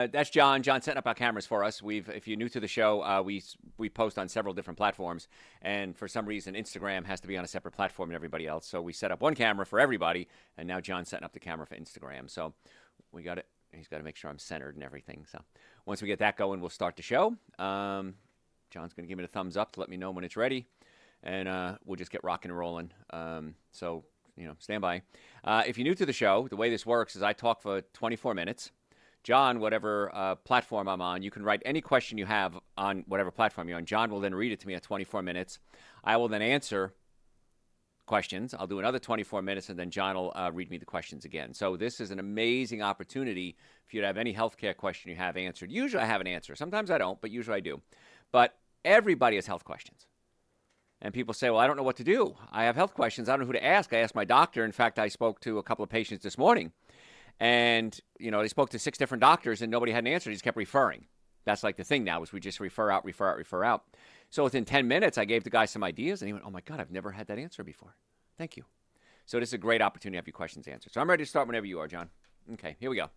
That's John. John setting up our cameras for us. If you're new to the show, we post on several different platforms, and for some reason, Instagram has to be on a separate platform than everybody else. So we set up one camera for everybody, and now John's setting up the camera for Instagram. So we got it. He's got to make sure I'm centered and everything. So once we get that going, we'll start the show. John's going to give me the thumbs up to let me know when it's ready, and we'll just get rocking and rolling. So stand by. If you're new to the show, the way this works is I talk for 24 minutes. John, whatever platform I'm on, you can write any question you have on whatever platform you're on. John will then read it to me at 24 minutes. I will then answer questions. I'll do another 24 minutes, and then John will read me the questions again. So this is an amazing opportunity for you to have any healthcare question you have answered. Usually I have an answer. Sometimes I don't, but usually I do. But everybody has health questions. And people say, well, I don't know what to do. I have health questions. I don't know who to ask. I asked my doctor. In fact, I spoke to a couple of patients this morning. And, they spoke to 6 different doctors and nobody had an answer. They just kept referring. That's like the thing now is we just refer out. So within 10 minutes, I gave the guy some ideas and he went, oh my God, I've never had that answer before. Thank you. So this is a great opportunity to have your questions answered. So I'm ready to start whenever you are, John. Okay, here we go.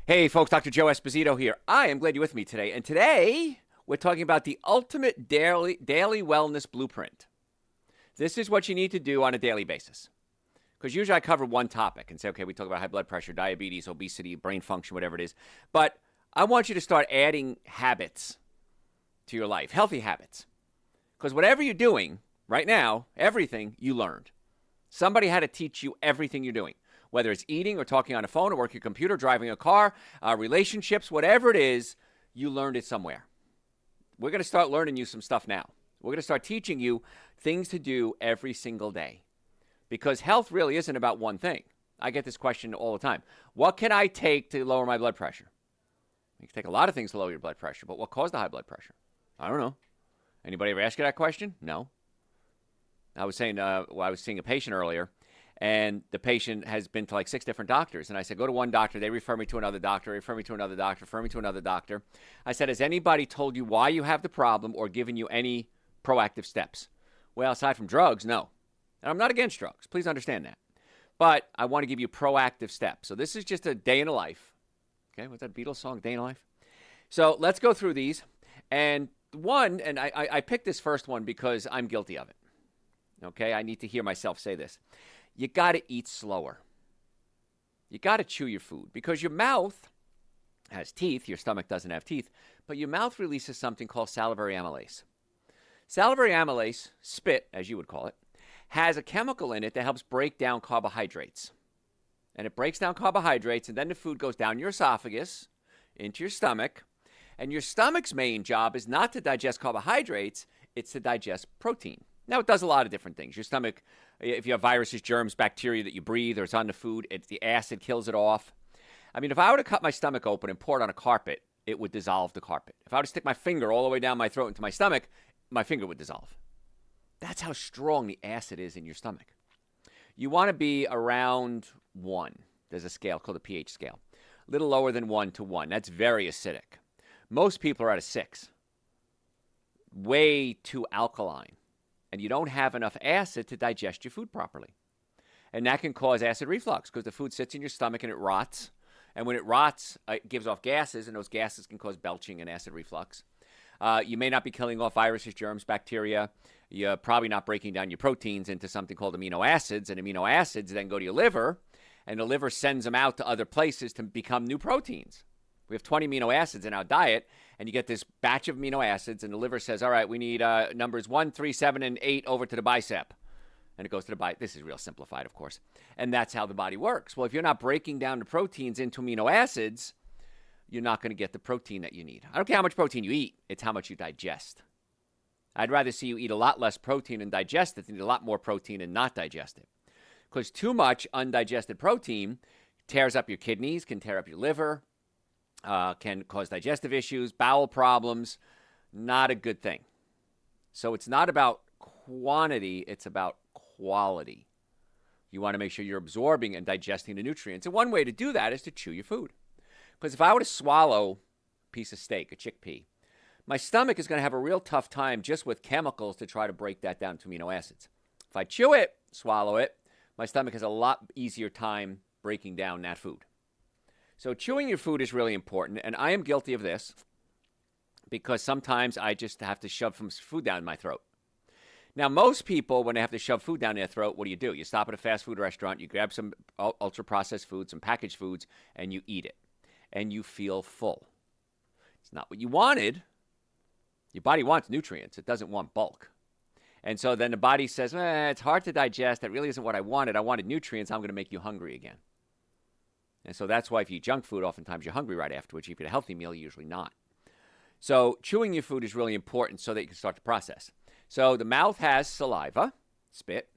Hey folks, Dr. Joe Esposito here. I am glad you're with me today. And today we're talking about the ultimate daily wellness blueprint. This is what you need to do on a daily basis. Because usually I cover one topic and say, okay, we talk about high blood pressure, diabetes, obesity, brain function, whatever it is. But I want you to start adding habits to your life, healthy habits. Because whatever you're doing right now, everything you learned. Somebody had to teach you everything you're doing, whether it's eating or talking on a phone or working a computer, driving a car, relationships, whatever it is, you learned it somewhere. We're going to start learning you some stuff now. We're going to start teaching you things to do every single day. Because health really isn't about one thing. I get this question all the time. What can I take to lower my blood pressure? You can take a lot of things to lower your blood pressure, but what caused the high blood pressure? I don't know. Anybody ever ask you that question? No. I was saying, I was seeing a patient earlier, and the patient has been to like 6 different doctors. And I said, go to one doctor. They refer me to another doctor, refer me to another doctor, refer me to another doctor. I said, has anybody told you why you have the problem or given you any proactive steps? Well, aside from drugs, no. And I'm not against drugs. Please understand that. But I want to give you proactive steps. So this is just a day in a life. Okay, what's that Beatles song, Day in a Life? So let's go through these. And I picked this first one because I'm guilty of it. Okay, I need to hear myself say this. You got to eat slower. You got to chew your food because your mouth has teeth. Your stomach doesn't have teeth. But your mouth releases something called salivary amylase. Salivary amylase, spit, as you would call it, has a chemical in it that helps break down carbohydrates. And it breaks down carbohydrates, and then the food goes down your esophagus, into your stomach. And your stomach's main job is not to digest carbohydrates, it's to digest protein. Now, it does a lot of different things. Your stomach, if you have viruses, germs, bacteria that you breathe, or it's on the food, the acid kills it off. I mean, if I were to cut my stomach open and pour it on a carpet, it would dissolve the carpet. If I were to stick my finger all the way down my throat into my stomach, my finger would dissolve. That's how strong the acid is in your stomach. You want to be around 1. There's a scale called the pH scale. A little lower than 1 to 1. That's very acidic. Most people are at a 6. Way too alkaline. And you don't have enough acid to digest your food properly. And that can cause acid reflux because the food sits in your stomach and it rots. And when it rots, it gives off gases, and those gases can cause belching and acid reflux. You may not be killing off viruses, germs, bacteria. You're probably not breaking down your proteins into something called amino acids, and amino acids then go to your liver, and the liver sends them out to other places to become new proteins. We have 20 amino acids in our diet, and you get this batch of amino acids, and the liver says, all right, we need numbers 1, 3, 7, and 8 over to the bicep. And it goes to the bicep. This is real simplified, of course. And that's how the body works. Well, if you're not breaking down the proteins into amino acids, you're not going to get the protein that you need. I don't care how much protein you eat. It's how much you digest. I'd rather see you eat a lot less protein and digest it than eat a lot more protein and not digest it. Because too much undigested protein tears up your kidneys, can tear up your liver, can cause digestive issues, bowel problems. Not a good thing. So it's not about quantity, it's about quality. You want to make sure you're absorbing and digesting the nutrients. And one way to do that is to chew your food. Because if I were to swallow a piece of steak, a chickpea, my stomach is going to have a real tough time just with chemicals to try to break that down to amino acids. If I chew it, swallow it, my stomach has a lot easier time breaking down that food. So chewing your food is really important, and I am guilty of this because sometimes I just have to shove some food down my throat. Now, most people, when they have to shove food down their throat, what do? You stop at a fast food restaurant, you grab some ultra-processed foods, some packaged foods, and you eat it. And you feel full. It's not what you wanted. Your body wants nutrients. It doesn't want bulk. And so then the body says, it's hard to digest. That really isn't what I wanted. I wanted nutrients. I'm going to make you hungry again. And so that's why if you eat junk food, oftentimes you're hungry right afterwards. If you eat a healthy meal, you're usually not. So chewing your food is really important so that you can start the process. So the mouth has saliva, spit,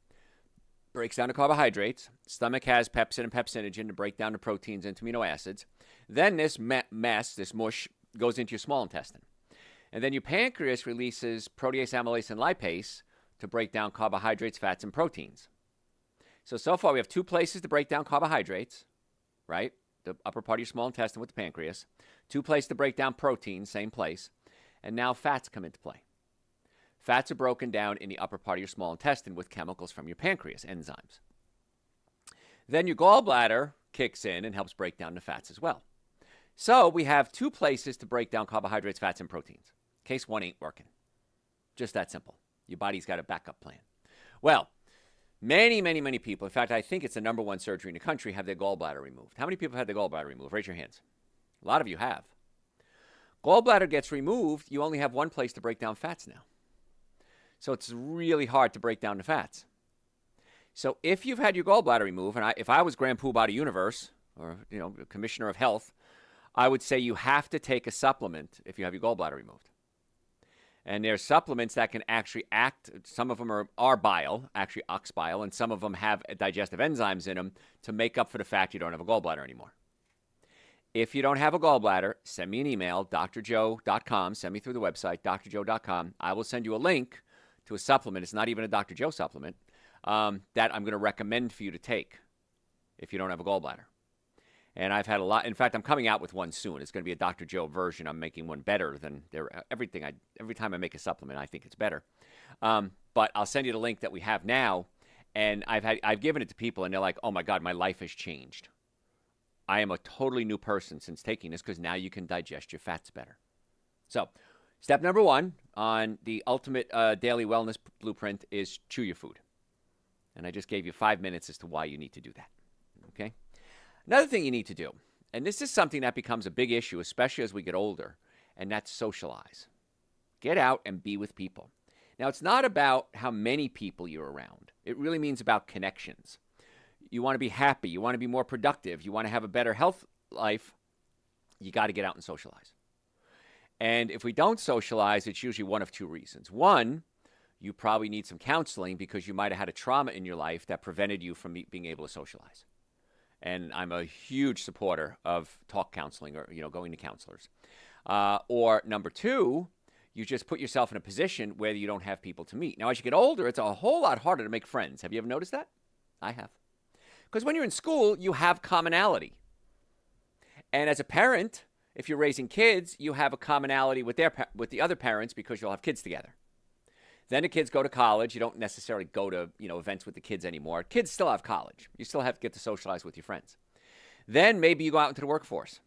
breaks down the carbohydrates. Stomach has pepsin and pepsinogen to break down the proteins into amino acids. Then this mess, this mush, goes into your small intestine. And then your pancreas releases protease, amylase, and lipase to break down carbohydrates, fats, and proteins. So far we have two places to break down carbohydrates, right? The upper part of your small intestine with the pancreas. Two places to break down proteins, same place. And now fats come into play. Fats are broken down in the upper part of your small intestine with chemicals from your pancreas, enzymes. Then your gallbladder kicks in and helps break down the fats as well. So we have two places to break down carbohydrates, fats, and proteins. In case one ain't working. Just that simple. Your body's got a backup plan. Well, many, many, many people, in fact, I think it's the number one surgery in the country, have their gallbladder removed. How many people have their gallbladder removed? Raise your hands. A lot of you have. Gallbladder gets removed, you only have one place to break down fats now. So it's really hard to break down the fats. So if you've had your gallbladder removed, and if I was Grand Poobah of the universe, or Commissioner of Health, I would say you have to take a supplement if you have your gallbladder removed. And there's supplements that can actually act. Some of them are bile, actually ox bile, and some of them have digestive enzymes in them to make up for the fact you don't have a gallbladder anymore. If you don't have a gallbladder, send me an email, drjoe.com. Send me through the website, drjoe.com. I will send you a link to a supplement. It's not even a Dr. Joe supplement that I'm going to recommend for you to take if you don't have a gallbladder. And I've had a lot. In fact, I'm coming out with one soon. It's going to be a Dr. Joe version. I'm making one better than every time I make a supplement, I think it's better. But I'll send you the link that we have now. And I've given it to people, and they're like, "Oh my God, my life has changed. I am a totally new person since taking this because now you can digest your fats better." So, step number one on the ultimate daily wellness blueprint is chew your food. And I just gave you 5 minutes as to why you need to do that. Okay. Another thing you need to do, and this is something that becomes a big issue, especially as we get older, and that's socialize. Get out and be with people. Now, it's not about how many people you're around. It really means about connections. You want to be happy. You want to be more productive. You want to have a better health life. You got to get out and socialize. And if we don't socialize, it's usually one of two reasons. One, you probably need some counseling because you might have had a trauma in your life that prevented you from being able to socialize. And I'm a huge supporter of talk counseling or, going to counselors. Or number two, you just put yourself in a position where you don't have people to meet. Now, as you get older, it's a whole lot harder to make friends. Have you ever noticed that? I have. Because when you're in school, you have commonality. And as a parent, if you're raising kids, you have a commonality with the other parents because you'll have kids together. Then the kids go to college. You don't necessarily go to, events with the kids anymore. Kids still have college. You still have to get to socialize with your friends. Then maybe you go out into the workforce.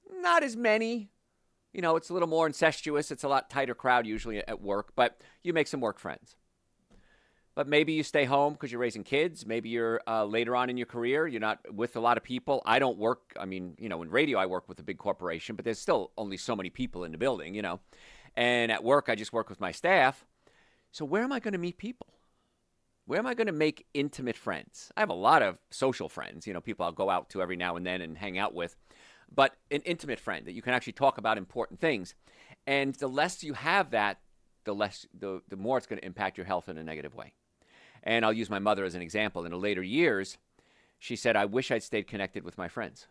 Not as many. It's a little more incestuous. It's a lot tighter crowd usually at work, but you make some work friends. But maybe you stay home because you're raising kids. Maybe you're later on in your career. You're not with a lot of people. I don't work. In radio, I work with a big corporation, but there's still only so many people in the building, And at work, I just work with my staff. So where am I going to meet people? Where am I going to make intimate friends? I have a lot of social friends, people I'll go out to every now and then and hang out with, but an intimate friend that you can actually talk about important things. And the less you have that, the more it's going to impact your health in a negative way. And I'll use my mother as an example. In the later years, she said, "I wish I'd stayed connected with my friends.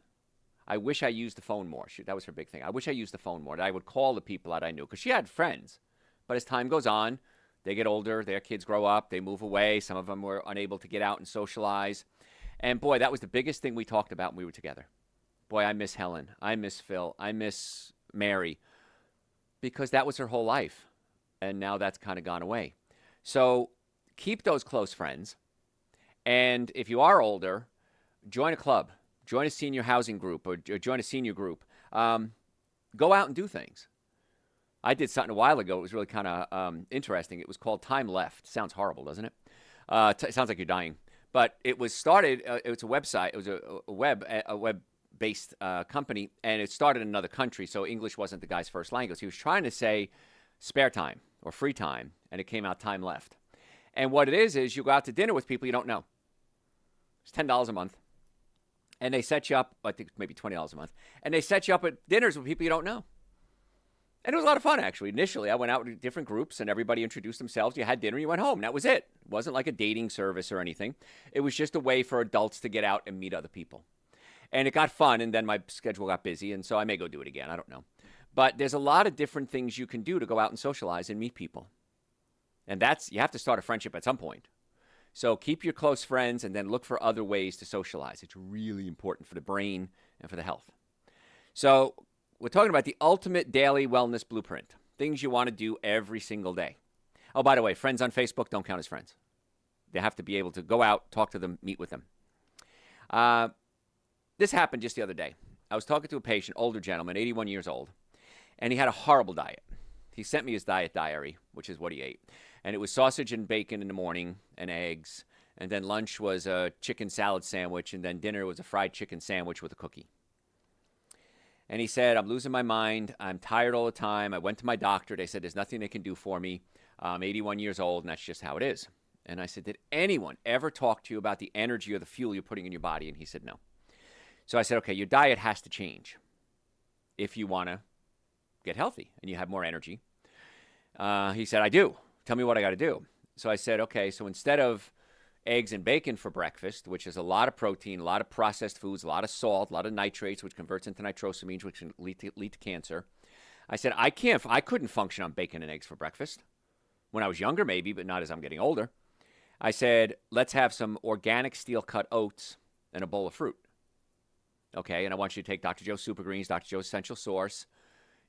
I wish I used the phone more." That was her big thing. I wish I used the phone more. That I would call the people that I knew because she had friends. But as time goes on, they get older, their kids grow up, they move away. Some of them were unable to get out and socialize. And boy, that was the biggest thing we talked about when we were together. Boy, I miss Helen. I miss Phil. I miss Mary. Because that was her whole life. And now that's kind of gone away. So keep those close friends. And if you are older, join a club. join a senior housing group, or join a senior group. Go out and do things. I did something a while ago. It was really kind of interesting. It was called Time Left. Sounds horrible, doesn't it? It sounds like you're dying. But it was started. It was a website. It was a web-based company, and it started in another country. So English wasn't the guy's first language. He was trying to say spare time or free time, and it came out Time Left. And what it is you go out to dinner with people you don't know. It's $10 a month, and they set you up. I think maybe $20 a month, and they set you up at dinners with people you don't know. And it was a lot of fun, actually. Initially, I went out with different groups, and everybody introduced themselves. You had dinner, you went home. That was it. It wasn't like a dating service or anything. It was just a way for adults to get out and meet other people. And it got fun, and then my schedule got busy, and so I may go do it again. I don't know. But there's a lot of different things you can do to go out and socialize and meet people. And you have to start a friendship at some point. So keep your close friends and then look for other ways to socialize. It's really important for the brain and for the health. So we're talking about the ultimate daily wellness blueprint, things you want to do every single day. Oh, by the way, friends on Facebook don't count as friends. They have to be able to go out, talk to them, meet with them. This happened just the other day. I was talking to a patient, older gentleman, 81 years old, and he had a horrible diet. He sent me his diet diary, which is what he ate. And it was sausage and bacon in the morning and eggs. And then lunch was a chicken salad sandwich. And then dinner was a fried chicken sandwich with a cookie. And he said, I'm losing my mind. I'm tired all the time. I went to my doctor. They said there's nothing they can do for me. I'm 81 years old, and that's just how it is. And I said, did anyone ever talk to you about the energy or the fuel you're putting in your body? And he said, no. So I said, okay, your diet has to change if you want to get healthy and you have more energy. He said, I do. Tell me what I got to do. So I said, okay, so instead of eggs and bacon for breakfast, which is a lot of protein, a lot of processed foods, a lot of salt, a lot of nitrates, which converts into nitrosamines, which can lead to cancer. I said, I couldn't function on bacon and eggs for breakfast. When I was younger, maybe, but not as I'm getting older. I said, let's have some organic steel-cut oats and a bowl of fruit. Okay, and I want you to take Dr. Joe's Super Greens, Dr. Joe's Essential Source.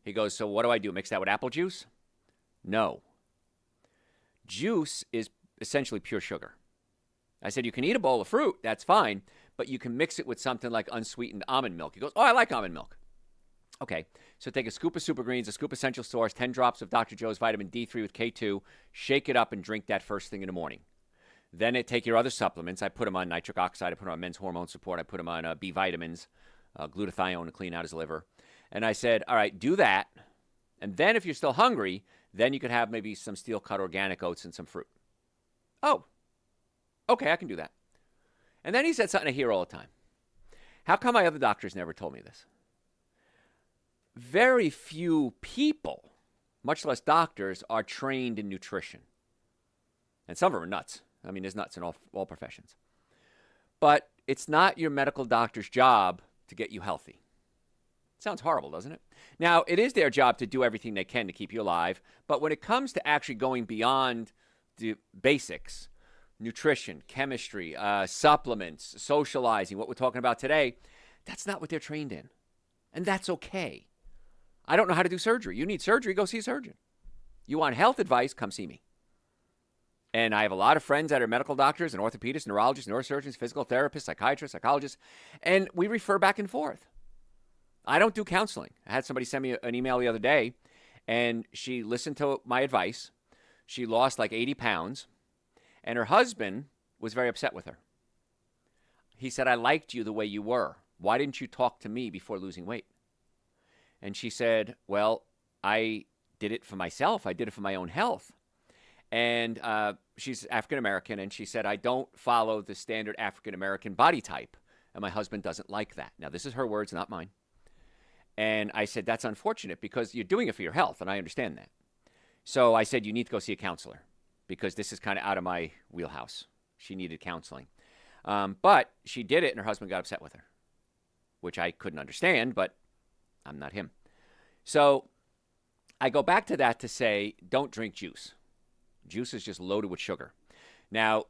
He goes, so what do I do? Mix that with apple juice? No. Juice is essentially pure sugar. I said, you can eat a bowl of fruit, that's fine, but you can mix it with something like unsweetened almond milk. He goes, oh, I like almond milk. Okay, so take a scoop of Super Greens, a scoop of Essential Source, 10 drops of Dr. Joe's vitamin D3 with K2, shake it up and drink that first thing in the morning. Then take your other supplements. I put them on nitric oxide, I put them on men's hormone support, I put them on B vitamins, glutathione to clean out his liver. And I said, all right, do that. And then if you're still hungry, then you could have maybe some steel-cut organic oats and some fruit. Oh, okay, I can do that. And then he said something I hear all the time. How come my other doctors never told me this? Very few people, much less doctors, are trained in nutrition. And some of them are nuts. I mean, there's nuts in all professions. But it's not your medical doctor's job to get you healthy. Sounds horrible, doesn't it? Now, it is their job to do everything they can to keep you alive, but when it comes to actually going beyond the basics, nutrition, chemistry, supplements, socializing, what we're talking about today, that's not what they're trained in. And that's okay. I don't know how to do surgery. You need surgery, go see a surgeon. You want health advice, come see me. And I have a lot of friends that are medical doctors and orthopedists, neurologists, neurosurgeons, physical therapists, psychiatrists, psychologists, and we refer back and forth. I don't do counseling. I had somebody send me an email the other day, and she listened to my advice. She lost like 80 pounds, and her husband was very upset with her. He said, I liked you the way you were. Why didn't you talk to me before losing weight? And she said, well, I did it for myself. I did it for my own health. And she's African-American, and she said, I don't follow the standard African-American body type, and my husband doesn't like that. Now, this is her words, not mine. And I said, that's unfortunate because you're doing it for your health, and I understand that. So I said, you need to go see a counselor because this is kind of out of my wheelhouse. She needed counseling. But she did it, and her husband got upset with her, which I couldn't understand, but I'm not him. So I go back to that to say, don't drink juice. Juice is just loaded with sugar. Now,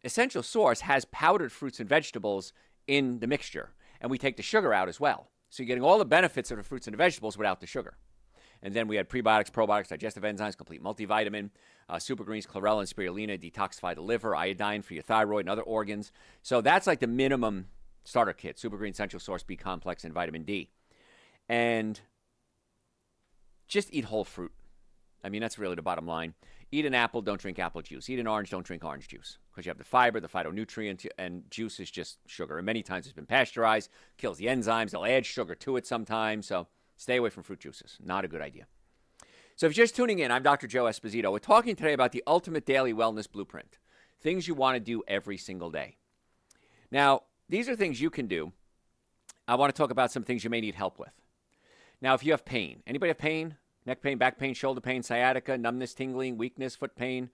Essential Source has powdered fruits and vegetables in the mixture, and we take the sugar out as well. So you're getting all the benefits of the fruits and the vegetables without the sugar. And then we had prebiotics, probiotics, digestive enzymes, complete multivitamin, super greens, chlorella and spirulina, detoxify the liver, iodine for your thyroid and other organs. So that's like the minimum starter kit, Super Green Essential Source B Complex and vitamin D. And just eat whole fruit. I mean, that's really the bottom line. Eat an apple, don't drink apple juice. Eat an orange, don't drink orange juice. Because you have the fiber, the phytonutrient, and juice is just sugar. And many times it's been pasteurized, kills the enzymes. They'll add sugar to it sometimes. So stay away from fruit juices. Not a good idea. So if you're just tuning in, I'm Dr. Joe Esposito. We're talking today about the ultimate daily wellness blueprint. Things you want to do every single day. Now, these are things you can do. I want to talk about some things you may need help with. Now, if you have pain, anybody have pain? Neck pain, back pain, shoulder pain, sciatica, numbness, tingling, weakness, foot pain.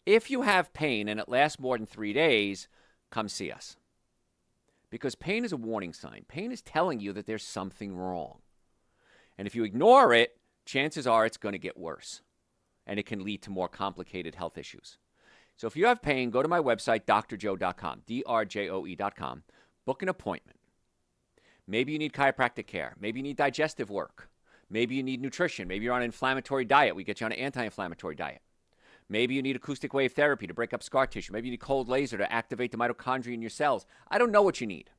If you have pain and it lasts more than 3 days, come see us. Because pain is a warning sign. Pain is telling you that there's something wrong. And if you ignore it, chances are it's going to get worse. And it can lead to more complicated health issues. So if you have pain, go to my website, drjoe.com, drjoe.com. Book an appointment. Maybe you need chiropractic care. Maybe you need digestive work. Maybe you need nutrition. Maybe you're on an inflammatory diet. We get you on an anti-inflammatory diet. Maybe you need acoustic wave therapy to break up scar tissue. Maybe you need cold laser to activate the mitochondria in your cells. I don't know what you need.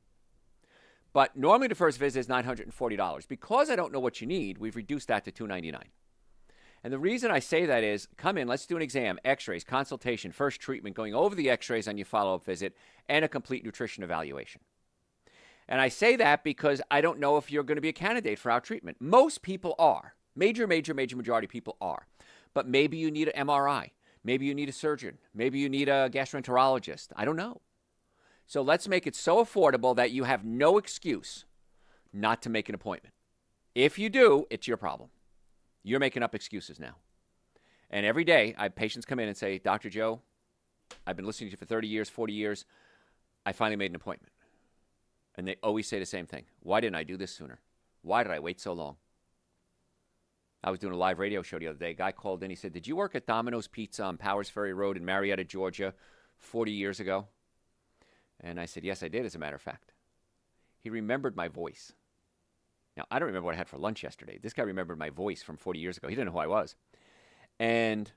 But normally the first visit is $940. Because I don't know what you need, we've reduced that to $299. And the reason I say that is, come in, let's do an exam, x-rays, consultation, first treatment, going over the x-rays on your follow-up visit, and a complete nutrition evaluation. And I say that because I don't know if you're going to be a candidate for our treatment. Most people are. Major majority of people are. But maybe you need an MRI. Maybe you need a surgeon. Maybe you need a gastroenterologist. I don't know. So let's make it so affordable that you have no excuse not to make an appointment. If you do, it's your problem. You're making up excuses now. And every day, I have patients come in and say, Dr. Joe, I've been listening to you for 30 years, 40 years. I finally made an appointment. And they always say the same thing. Why didn't I do this sooner? Why did I wait so long? I was doing a live radio show the other day. A guy called in. He said, did you work at Domino's Pizza on Powers Ferry Road in Marietta, Georgia, 40 years ago? And I said, yes, I did, as a matter of fact. He remembered my voice. Now, I don't remember what I had for lunch yesterday. This guy remembered my voice from 40 years ago. He didn't know who I was. And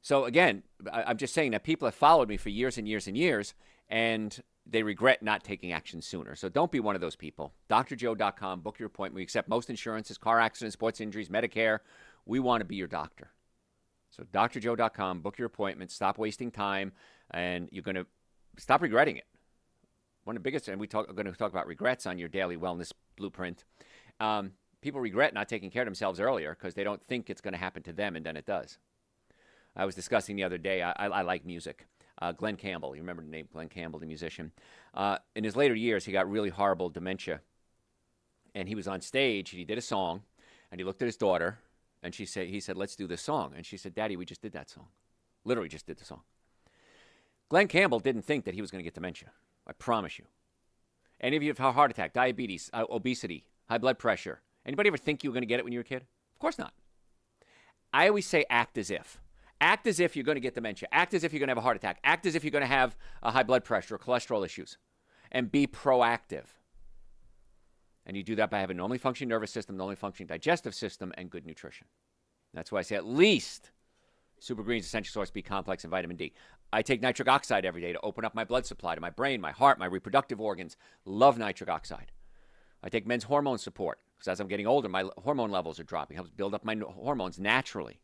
so, again, I'm just saying that people have followed me for years and years and years, and they regret not taking action sooner. So don't be one of those people. drjoe.com, book your appointment. We accept most insurances, car accidents, sports injuries, Medicare. We want to be your doctor. So drjoe.com, book your appointment, stop wasting time, and you're going to stop regretting it. One of the biggest, and we're going to talk about regrets on your daily wellness blueprint. People regret not taking care of themselves earlier because they don't think it's going to happen to them, and then it does. I was discussing the other day, I like music. Glenn Campbell, you remember the name Glenn Campbell, the musician. In his later years, he got really horrible dementia. And he was on stage, and he did a song, and he looked at his daughter, and he said, let's do this song. And she said, Daddy, we just did that song. Literally just did the song. Glenn Campbell didn't think that he was going to get dementia. I promise you. Any of you have a heart attack, diabetes, obesity, high blood pressure. Anybody ever think you were going to get it when you were a kid? Of course not. I always say act as if. Act as if you're going to get dementia. Act as if you're going to have a heart attack. Act as if you're going to have a high blood pressure or cholesterol issues. And be proactive. And you do that by having a normally functioning nervous system, normally functioning digestive system, and good nutrition. That's why I say at least Super Greens Essential Source B Complex and vitamin D. I take nitric oxide every day to open up my blood supply to my brain, my heart, my reproductive organs. Love nitric oxide. I take men's hormone support because as I'm getting older, my hormone levels are dropping. It helps build up my hormones naturally.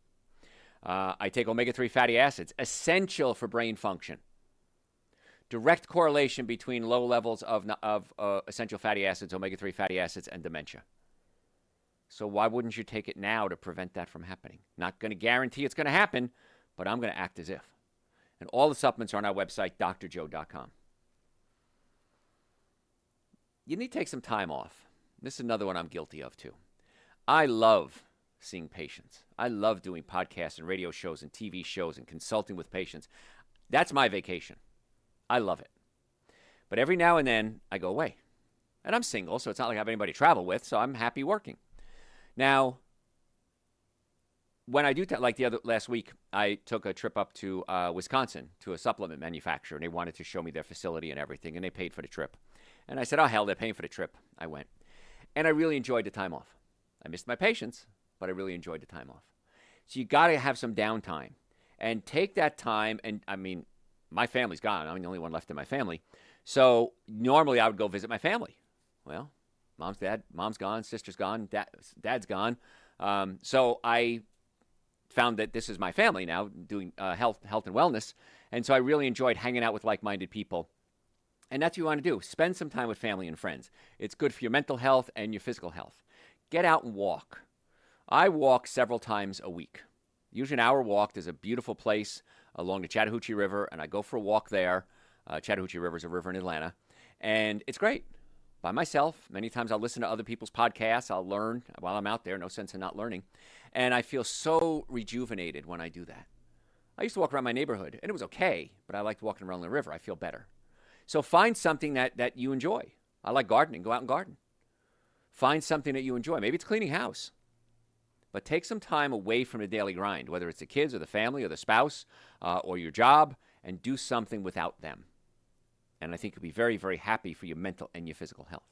I take omega-3 fatty acids, essential for brain function. Direct correlation between low levels of essential fatty acids, omega-3 fatty acids, and dementia. So why wouldn't you take it now to prevent that from happening? Not going to guarantee it's going to happen, but I'm going to act as if. And all the supplements are on our website, drjoe.com. You need to take some time off. This is another one I'm guilty of, too. I love seeing patients. I love doing podcasts and radio shows and TV shows and consulting with patients. That's my vacation. I love it. But every now and then, I go away. And I'm single, so it's not like I have anybody to travel with, so I'm happy working. Now, when I do like last week, I took a trip up to Wisconsin to a supplement manufacturer, and they wanted to show me their facility and everything, and they paid for the trip. And I said, oh, hell, they're paying for the trip. I went. And I really enjoyed the time off. I missed my patients, but I really enjoyed the time off. So you got to have some downtime and take that time. And I mean, my family's gone. I'm the only one left in my family. So normally I would go visit my family. Well, mom's gone, sister's gone, dad's gone. So I found that this is my family now, doing health and wellness. And so I really enjoyed hanging out with like-minded people. And that's what you want to do. Spend some time with family and friends. It's good for your mental health and your physical health. Get out and walk. I walk several times a week. Usually an hour walk. There's a beautiful place along the Chattahoochee River, and I go for a walk there. Chattahoochee River is a river in Atlanta. And it's great. By myself. Many times I'll listen to other people's podcasts. I'll learn while I'm out there. No sense in not learning. And I feel so rejuvenated when I do that. I used to walk around my neighborhood, and it was okay, but I liked walking around the river. I feel better. So find something that you enjoy. I like gardening. Go out and garden. Find something that you enjoy. Maybe it's cleaning house. But take some time away from the daily grind, whether it's the kids or the family or the spouse or your job, and do something without them. And I think you'll be very, very happy for your mental and your physical health.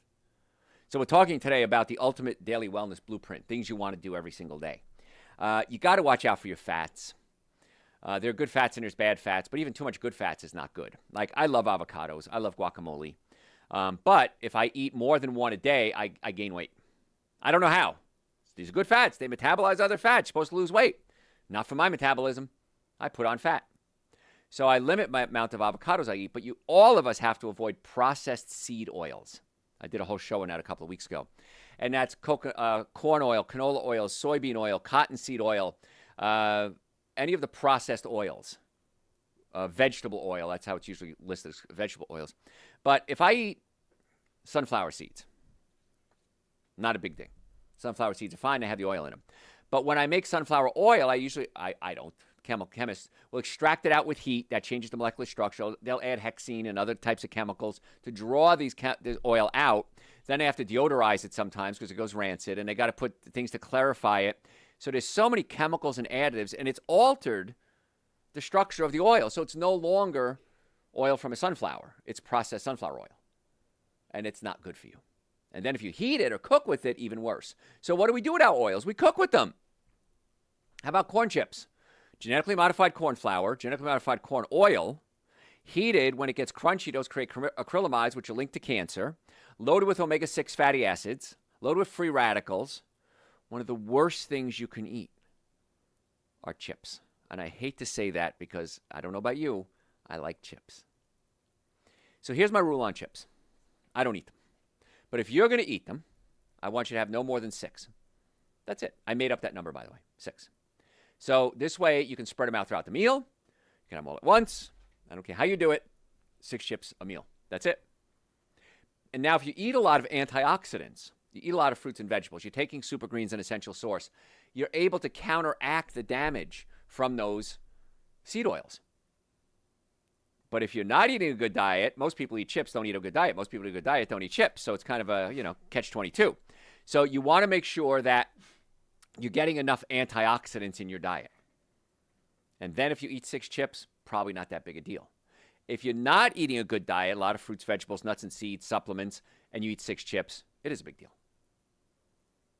So we're talking today about the ultimate daily wellness blueprint, things you want to do every single day. You got to watch out for your fats. There are good fats and there's bad fats, but even too much good fats is not good. Like, I love avocados. I love guacamole. But if I eat more than one a day, I gain weight. I don't know how. These are good fats. They metabolize other fats. You're supposed to lose weight. Not for my metabolism. I put on fat. So I limit my amount of avocados I eat, but all of us have to avoid processed seed oils. I did a whole show on that a couple of weeks ago. And that's corn oil, canola oil, soybean oil, cottonseed oil, any of the processed oils, vegetable oil. That's how it's usually listed as vegetable oils. But if I eat sunflower seeds, not a big thing. Sunflower seeds are fine. They have the oil in them. But when I make sunflower oil, I don't. Chemists will extract it out with heat. That changes the molecular structure. They'll add hexene and other types of chemicals to draw this oil out. Then they have to deodorize it sometimes because it goes rancid, and they got to put things to clarify it. So there's so many chemicals and additives, and it's altered the structure of the oil. So it's no longer oil from a sunflower. It's processed sunflower oil, and it's not good for you. And then if you heat it or cook with it, even worse. So what do we do with our oils? We cook with them. How about corn chips? Genetically modified corn flour, genetically modified corn oil, heated. When it gets crunchy, those create acrylamides, which are linked to cancer, loaded with omega-6 fatty acids, loaded with free radicals. One of the worst things you can eat are chips. And I hate to say that because I don't know about you, I like chips. So here's my rule on chips. I don't eat them. But if you're going to eat them, I want you to have no more than 6. That's it. I made up that number, by the way, 6. So this way, you can spread them out throughout the meal. You can have them all at once. I don't care how you do it. 6 chips a meal. That's it. And now if you eat a lot of antioxidants, you eat a lot of fruits and vegetables, you're taking super greens, an essential source, you're able to counteract the damage from those seed oils. But if you're not eating a good diet, most people eat chips, don't eat a good diet. Most people eat a good diet, don't eat chips. So it's kind of a, catch-22. So you want to make sure that you're getting enough antioxidants in your diet. And then if you eat 6 chips, probably not that big a deal. If you're not eating a good diet, a lot of fruits, vegetables, nuts and seeds, supplements, and you eat 6 chips, it is a big deal.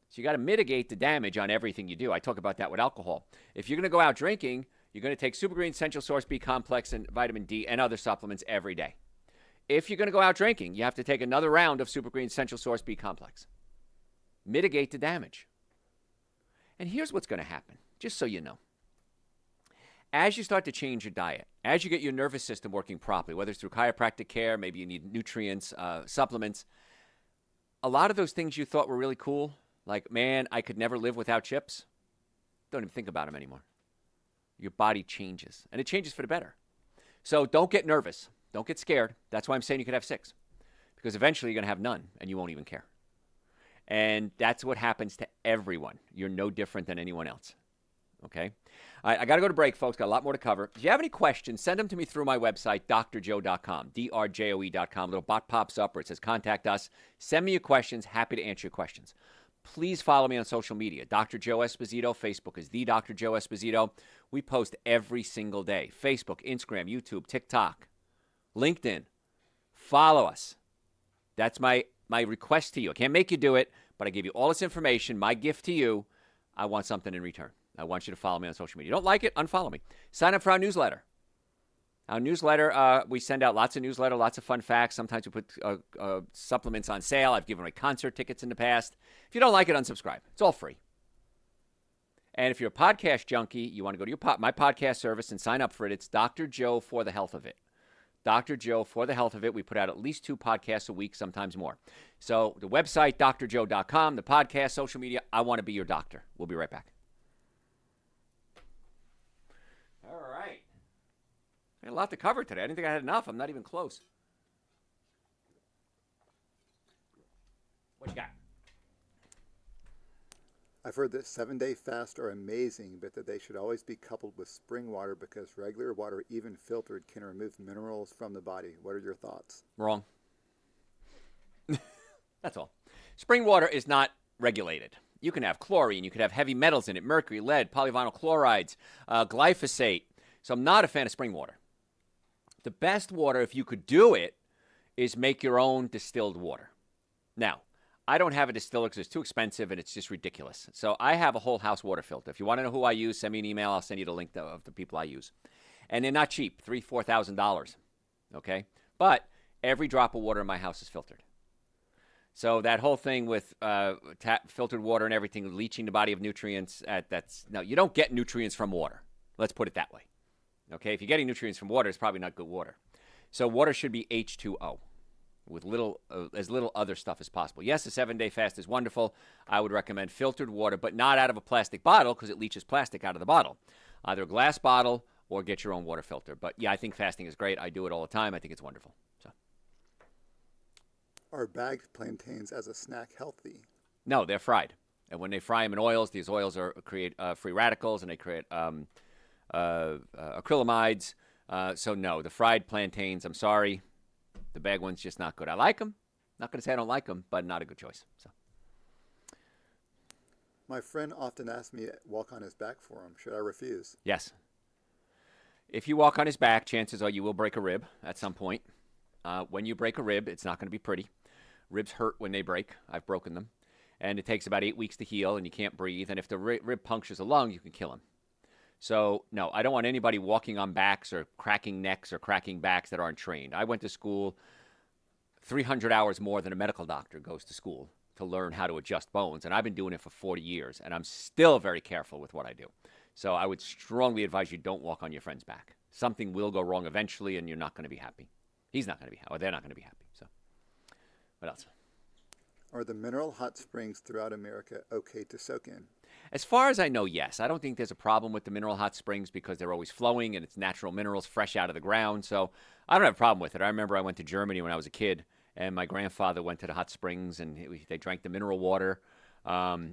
So you got to mitigate the damage on everything you do. I talk about that with alcohol. If you're going to go out drinking, you're going to take Super Green, Essential Source B Complex, and vitamin D and other supplements every day. If you're going to go out drinking, you have to take another round of Super Green, Essential Source B Complex. Mitigate the damage. And here's what's going to happen, just so you know. As you start to change your diet, as you get your nervous system working properly, whether it's through chiropractic care, maybe you need nutrients, supplements, a lot of those things you thought were really cool, like, man, I could never live without chips, don't even think about them anymore. Your body changes, and it changes for the better. So don't get nervous. Don't get scared. That's why I'm saying you could have 6, because eventually you're going to have none, and you won't even care. And that's what happens to everyone. You're no different than anyone else. Okay? All right, I got to go to break, folks. Got a lot more to cover. If you have any questions, send them to me through my website, drjoe.com, drjoe.com. A little bot pops up where it says contact us. Send me your questions. Happy to answer your questions. Please follow me on social media. Dr. Joe Esposito. Facebook is the Dr. Joe Esposito. We post every single day. Facebook, Instagram, YouTube, TikTok, LinkedIn. Follow us. That's my request to you. I can't make you do it, but I give you all this information. My gift to you, I want something in return. I want you to follow me on social media. You don't like it? Unfollow me. Sign up for our newsletter. Our newsletter, we send out lots of newsletter, lots of fun facts. Sometimes we put supplements on sale. I've given away concert tickets in the past. If you don't like it, unsubscribe. It's all free. And if you're a podcast junkie, you want to go to my podcast service and sign up for it. It's Dr. Joe for the health of it. Dr. Joe for the health of it. We put out at least 2 podcasts a week, sometimes more. So the website, drjoe.com, the podcast, social media. I want to be your doctor. We'll be right back. All right. I had a lot to cover today. I didn't think I had enough. I'm not even close. What you got? I've heard that 7-day fasts are amazing, but that they should always be coupled with spring water because regular water, even filtered, can remove minerals from the body. What are your thoughts? Wrong. That's all. Spring water is not regulated. You can have chlorine. You can have heavy metals in it, mercury, lead, polyvinyl chlorides, glyphosate. So I'm not a fan of spring water. The best water, if you could do it, is make your own distilled water. Now, I don't have a distiller because it's too expensive and it's just ridiculous. So I have a whole house water filter. If you want to know who I use, send me an email. I'll send you the link of the people I use. And they're not cheap, $3,000, $4,000. Okay? But every drop of water in my house is filtered. So that whole thing with filtered water and everything, leaching the body of nutrients, no, you don't get nutrients from water. Let's put it that way. Okay? If you're getting nutrients from water, it's probably not good water. So water should be H2O. With as little other stuff as possible. Yes, a 7-day fast is wonderful. I would recommend filtered water, but not out of a plastic bottle because it leaches plastic out of the bottle. Either a glass bottle or get your own water filter. But yeah, I think fasting is great. I do it all the time. I think it's wonderful. So, are bagged plantains as a snack healthy? No, they're fried. And when they fry them in oils, these oils create free radicals and they create acrylamides. So no, the fried plantains, I'm sorry. The bag one's just not good. I like them. Not going to say I don't like them, but not a good choice. So, my friend often asks me to walk on his back for him. Should I refuse? Yes. If you walk on his back, chances are you will break a rib at some point. When you break a rib, it's not going to be pretty. Ribs hurt when they break. I've broken them. And it takes about 8 weeks to heal, and you can't breathe. And if the rib punctures a lung, you can kill him. So, no, I don't want anybody walking on backs or cracking necks or cracking backs that aren't trained. I went to school 300 hours more than a medical doctor goes to school to learn how to adjust bones. And I've been doing it for 40 years, and I'm still very careful with what I do. So I would strongly advise you don't walk on your friend's back. Something will go wrong eventually, and you're not going to be happy. He's not going to be happy, or they're not going to be happy. So, what else? Are the mineral hot springs throughout America okay to soak in? As far as I know, yes. I don't think there's a problem with the mineral hot springs because they're always flowing and it's natural minerals fresh out of the ground. So I don't have a problem with it. I remember I went to Germany when I was a kid, and my grandfather went to the hot springs and they drank the mineral water. Yeah,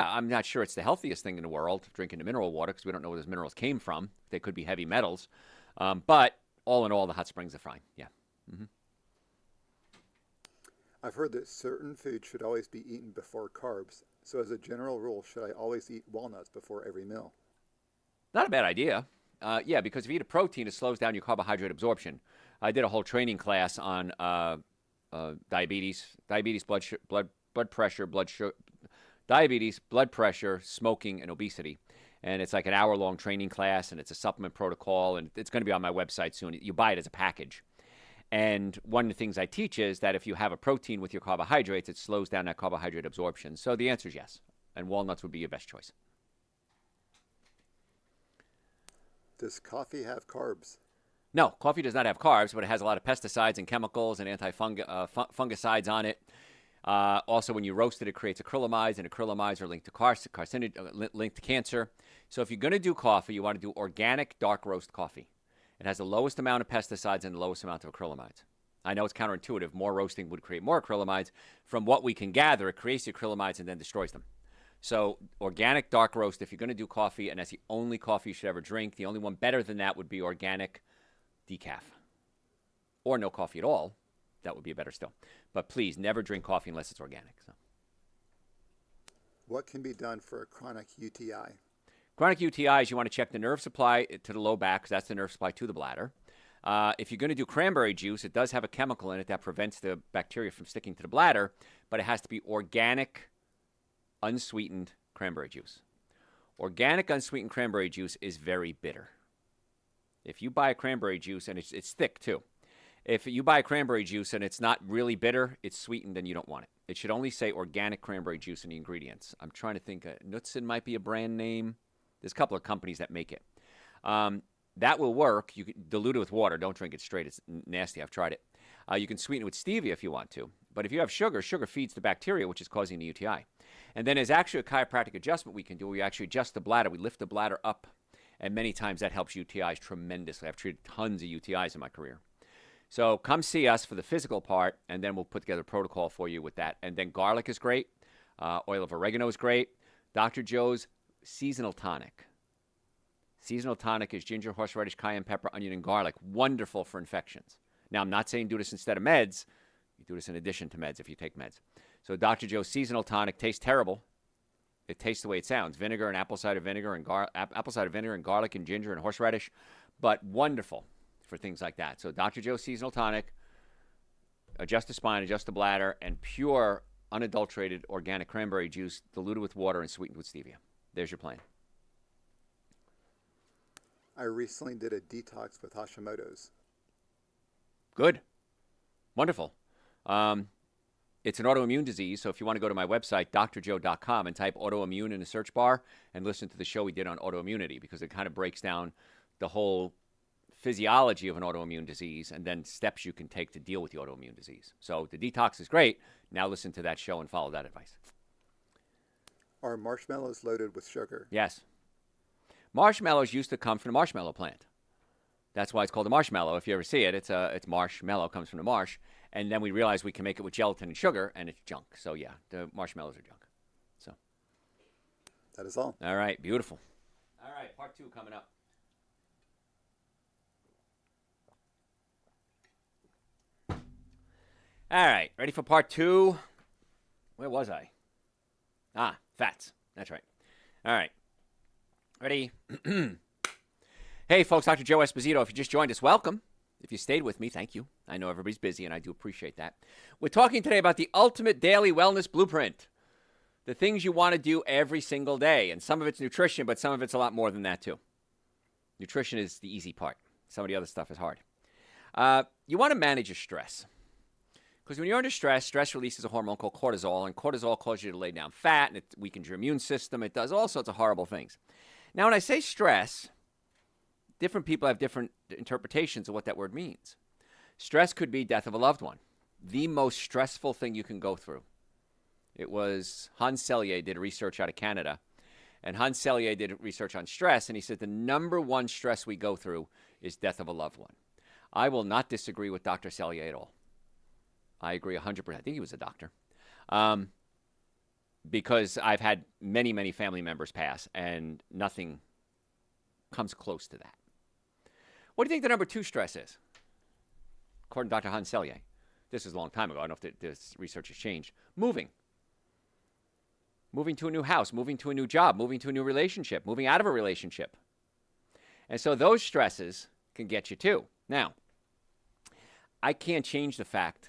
I'm not sure it's the healthiest thing in the world, drinking the mineral water, because we don't know where those minerals came from. They could be heavy metals. But all in all, the hot springs are fine. Yeah. Mm-hmm. I've heard that certain foods should always be eaten before carbs. So as a general rule, should I always eat walnuts before every meal? Not a bad idea. Yeah, because if you eat a protein, it slows down your carbohydrate absorption. I did a whole training class on diabetes, blood pressure, diabetes, blood pressure, smoking, and obesity. And it's like an hour-long training class, and it's a supplement protocol, and it's going to be on my website soon. You buy it as a package. And one of the things I teach is that if you have a protein with your carbohydrates, it slows down that carbohydrate absorption. So the answer is yes. And walnuts would be your best choice. Does coffee have carbs? No, coffee does not have carbs, but it has a lot of pesticides and chemicals and fungicides on it. Also, when you roast it, it creates acrylamides, and acrylamides are linked to linked to cancer. So if you're going to do coffee, you want to do organic dark roast coffee. It has the lowest amount of pesticides and the lowest amount of acrylamides. I know it's counterintuitive. More roasting would create more acrylamides. From what we can gather, it creates the acrylamides and then destroys them. So organic dark roast, if you're going to do coffee, and that's the only coffee you should ever drink, the only one better than that would be organic decaf. Or no coffee at all. That would be better still. But please, never drink coffee unless it's organic. So. What can be done for a chronic UTI? Chronic UTIs, you want to check the nerve supply to the low back, because that's the nerve supply to the bladder. If you're going to do cranberry juice, it does have a chemical in it that prevents the bacteria from sticking to the bladder, but it has to be organic, unsweetened cranberry juice. Organic, unsweetened cranberry juice is very bitter. If you buy a cranberry juice, and it's thick too. If you buy a cranberry juice and it's not really bitter, it's sweetened, then you don't want it. It should only say organic cranberry juice in the ingredients. I'm trying to think. Knudsen might be a brand name. There's a couple of companies that make it. That will work. You can dilute it with water. Don't drink it straight. It's nasty. I've tried it. You can sweeten it with stevia if you want to. But if you have sugar, sugar feeds the bacteria, which is causing the UTI. And then there's actually a chiropractic adjustment we can do where we actually adjust the bladder. We lift the bladder up, and many times that helps UTIs tremendously. I've treated tons of UTIs in my career. So come see us for the physical part, and then we'll put together a protocol for you with that. And then garlic is great. Oil of oregano is great. Dr. Joe's seasonal tonic. Seasonal tonic is ginger, horseradish, cayenne pepper, onion, and garlic. Wonderful for infections. Now, I'm not saying do this instead of meds. You do this in addition to meds if you take meds. So Dr. Joe's seasonal tonic tastes terrible. It tastes the way it sounds. Vinegar and apple cider vinegar and garlic and ginger and horseradish. But wonderful for things like that. So Dr. Joe's seasonal tonic, adjust the spine, adjust the bladder, and pure, unadulterated organic cranberry juice diluted with water and sweetened with stevia. There's your plan. I recently did a detox with Hashimoto's. Good. Wonderful. It's an autoimmune disease, so if you want to go to my website, drjoe.com, and type autoimmune in the search bar and listen to the show we did on autoimmunity, because it kind of breaks down the whole physiology of an autoimmune disease and then steps you can take to deal with the autoimmune disease. So the detox is great. Now listen to that show and follow that advice. Are marshmallows loaded with sugar? Yes. Marshmallows used to come from the marshmallow plant. That's why it's called a marshmallow. If you ever see it, it's marshmallow, comes from the marsh. And then we realized we can make it with gelatin and sugar, and it's junk. So, yeah, the marshmallows are junk. So That is all. All right, beautiful. All right, part 2 coming up. All right, ready for part 2? Where was I? Fats. That's right. All right. Ready? Hey, folks, Dr. Joe Esposito. If you just joined us, welcome. If you stayed with me, thank you. I know everybody's busy, and I do appreciate that. We're talking today about the ultimate daily wellness blueprint, the things you want to do every single day. And some of it's nutrition, but some of it's a lot more than that, too. Nutrition is the easy part. Some of the other stuff is hard. You want to manage your stress. Because when you're under stress, stress releases a hormone called cortisol, and cortisol causes you to lay down fat, and it weakens your immune system. It does all sorts of horrible things. Now, when I say stress, different people have different interpretations of what that word means. Stress could be death of a loved one, the most stressful thing you can go through. It was Hans Selye did research out of Canada, and Hans Selye did research on stress, and he said the number one stress we go through is death of a loved one. I will not disagree with Dr. Selye at all. I agree 100%. I think he was a doctor. Because I've had many, many family members pass, and nothing comes close to that. What do you think the number 2 stress is? According to Dr. Hans Selye. This is a long time ago. I don't know if this research has changed. Moving. Moving to a new house, moving to a new job, moving to a new relationship, moving out of a relationship. And so those stresses can get you too. Now, I can't change the fact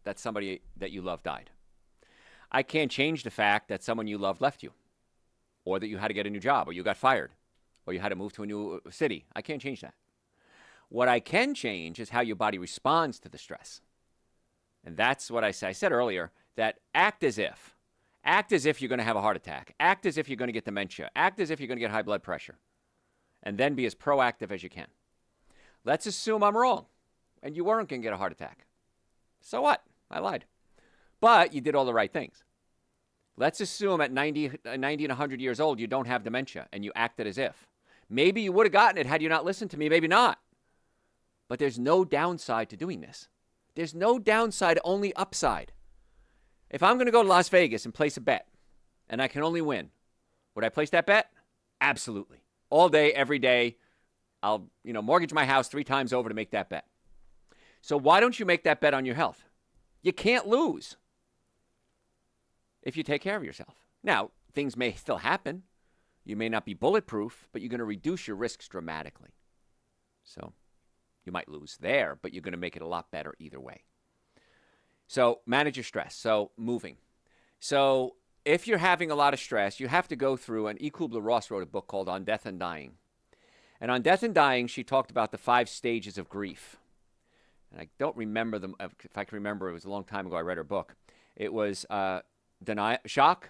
that somebody that you love died. I can't change the fact that someone you loved left you, or that you had to get a new job, or you got fired, or you had to move to a new city. I can't change that. What I can change is how your body responds to the stress. And that's what I said earlier, that act as if you're going to have a heart attack, act as if you're going to get dementia, act as if you're going to get high blood pressure, and then be as proactive as you can. Let's assume I'm wrong, and you weren't going to get a heart attack. So what? I lied. But you did all the right things. Let's assume at 90 and 100 years old, you don't have dementia, and you acted as if. Maybe you would have gotten it had you not listened to me, maybe not. But there's no downside to doing this. There's no downside, only upside. If I'm going to go to Las Vegas and place a bet, and I can only win, would I place that bet? Absolutely. All day, every day, I'll mortgage my house 3 times over to make that bet. So why don't you make that bet on your health? You can't lose if you take care of yourself. Now, things may still happen. You may not be bulletproof, but you're going to reduce your risks dramatically. So you might lose there, but you're going to make it a lot better either way. So manage your stress. So moving. So if you're having a lot of stress, you have to go through, and E. Kubler-Ross wrote a book called On Death and Dying. And on Death and Dying, she talked about the 5 stages of grief. And I don't remember them. If I can remember, it was a long time ago I read her book. It was shock,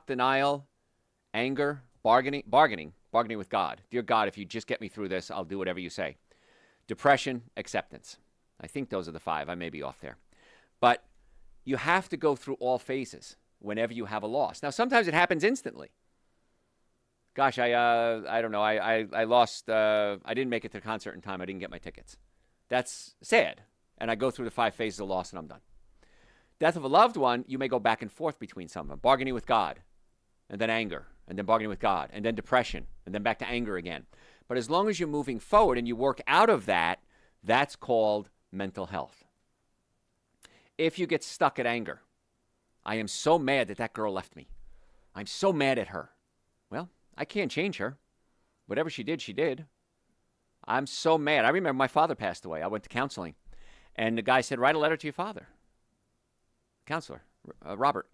denial, anger, bargaining with God. Dear God, if you just get me through this, I'll do whatever you say. Depression, acceptance. I think those are the 5. I may be off there. But you have to go through all phases whenever you have a loss. Now, sometimes it happens instantly. Gosh, I don't know. I lost. I didn't make it to the concert in time. I didn't get my tickets. That's sad. And I go through the 5 phases of loss, and I'm done. Death of a loved one, you may go back and forth between some of them. Bargaining with God, and then anger, and then bargaining with God, and then depression, and then back to anger again. But as long as you're moving forward and you work out of that, that's called mental health. If you get stuck at anger, I am so mad that that girl left me. I'm so mad at her. Well, I can't change her. Whatever she did, she did. I'm so mad. I remember my father passed away. I went to counseling, and the guy said, write a letter to your father. Counselor, Robert.